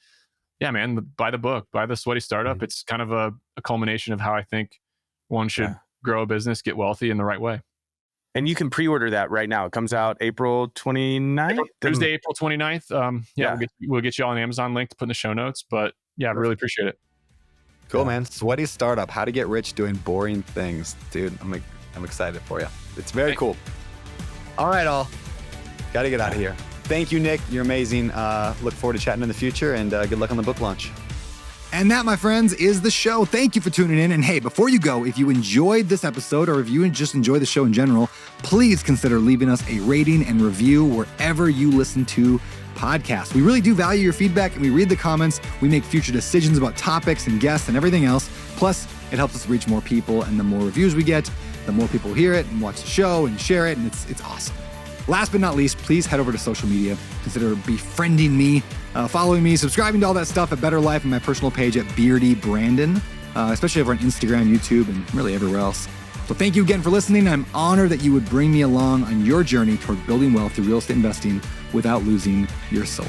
yeah, man, buy the book, buy the Sweaty Startup. It's kind of a culmination of how I think one should grow a business, get wealthy in the right way. And you can pre-order that right now. It comes out April 29th. Tuesday, April 29th. We'll get you all an Amazon link to put in the show notes. But yeah, I really appreciate it. Cool, man. Sweaty Startup, how to get rich doing boring things. Dude, I'm excited for you. It's very cool. All right, all. Got to get out of here. Thank you, Nick. You're amazing. Look forward to chatting in the future, and good luck on the book launch. And that, my friends, is the show. Thank you for tuning in. And hey, before you go, if you enjoyed this episode or if you just enjoy the show in general, please consider leaving us a rating and review wherever you listen to podcasts. We really do value your feedback, and we read the comments. We make future decisions about topics and guests and everything else. Plus, it helps us reach more people, and the more reviews we get, the more people hear it and watch the show and share it, and it's awesome. Last but not least, please head over to social media. Consider befriending me, following me, subscribing to all that stuff at Better Life and my personal page at Beardy Brandon, especially over on Instagram, YouTube, and really everywhere else. So thank you again for listening. I'm honored that you would bring me along on your journey toward building wealth through real estate investing without losing your soul.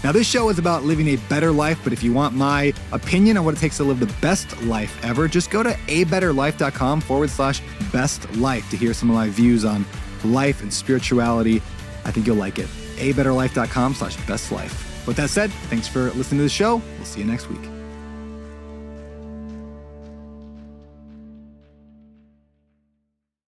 Now, this show is about living a better life, but if you want my opinion on what it takes to live the best life ever, just go to abetterlife.com/best life to hear some of my views on life and spirituality. I think you'll like it. abetterlife.com/best life. With that said, thanks for listening to the show. We'll see you next week.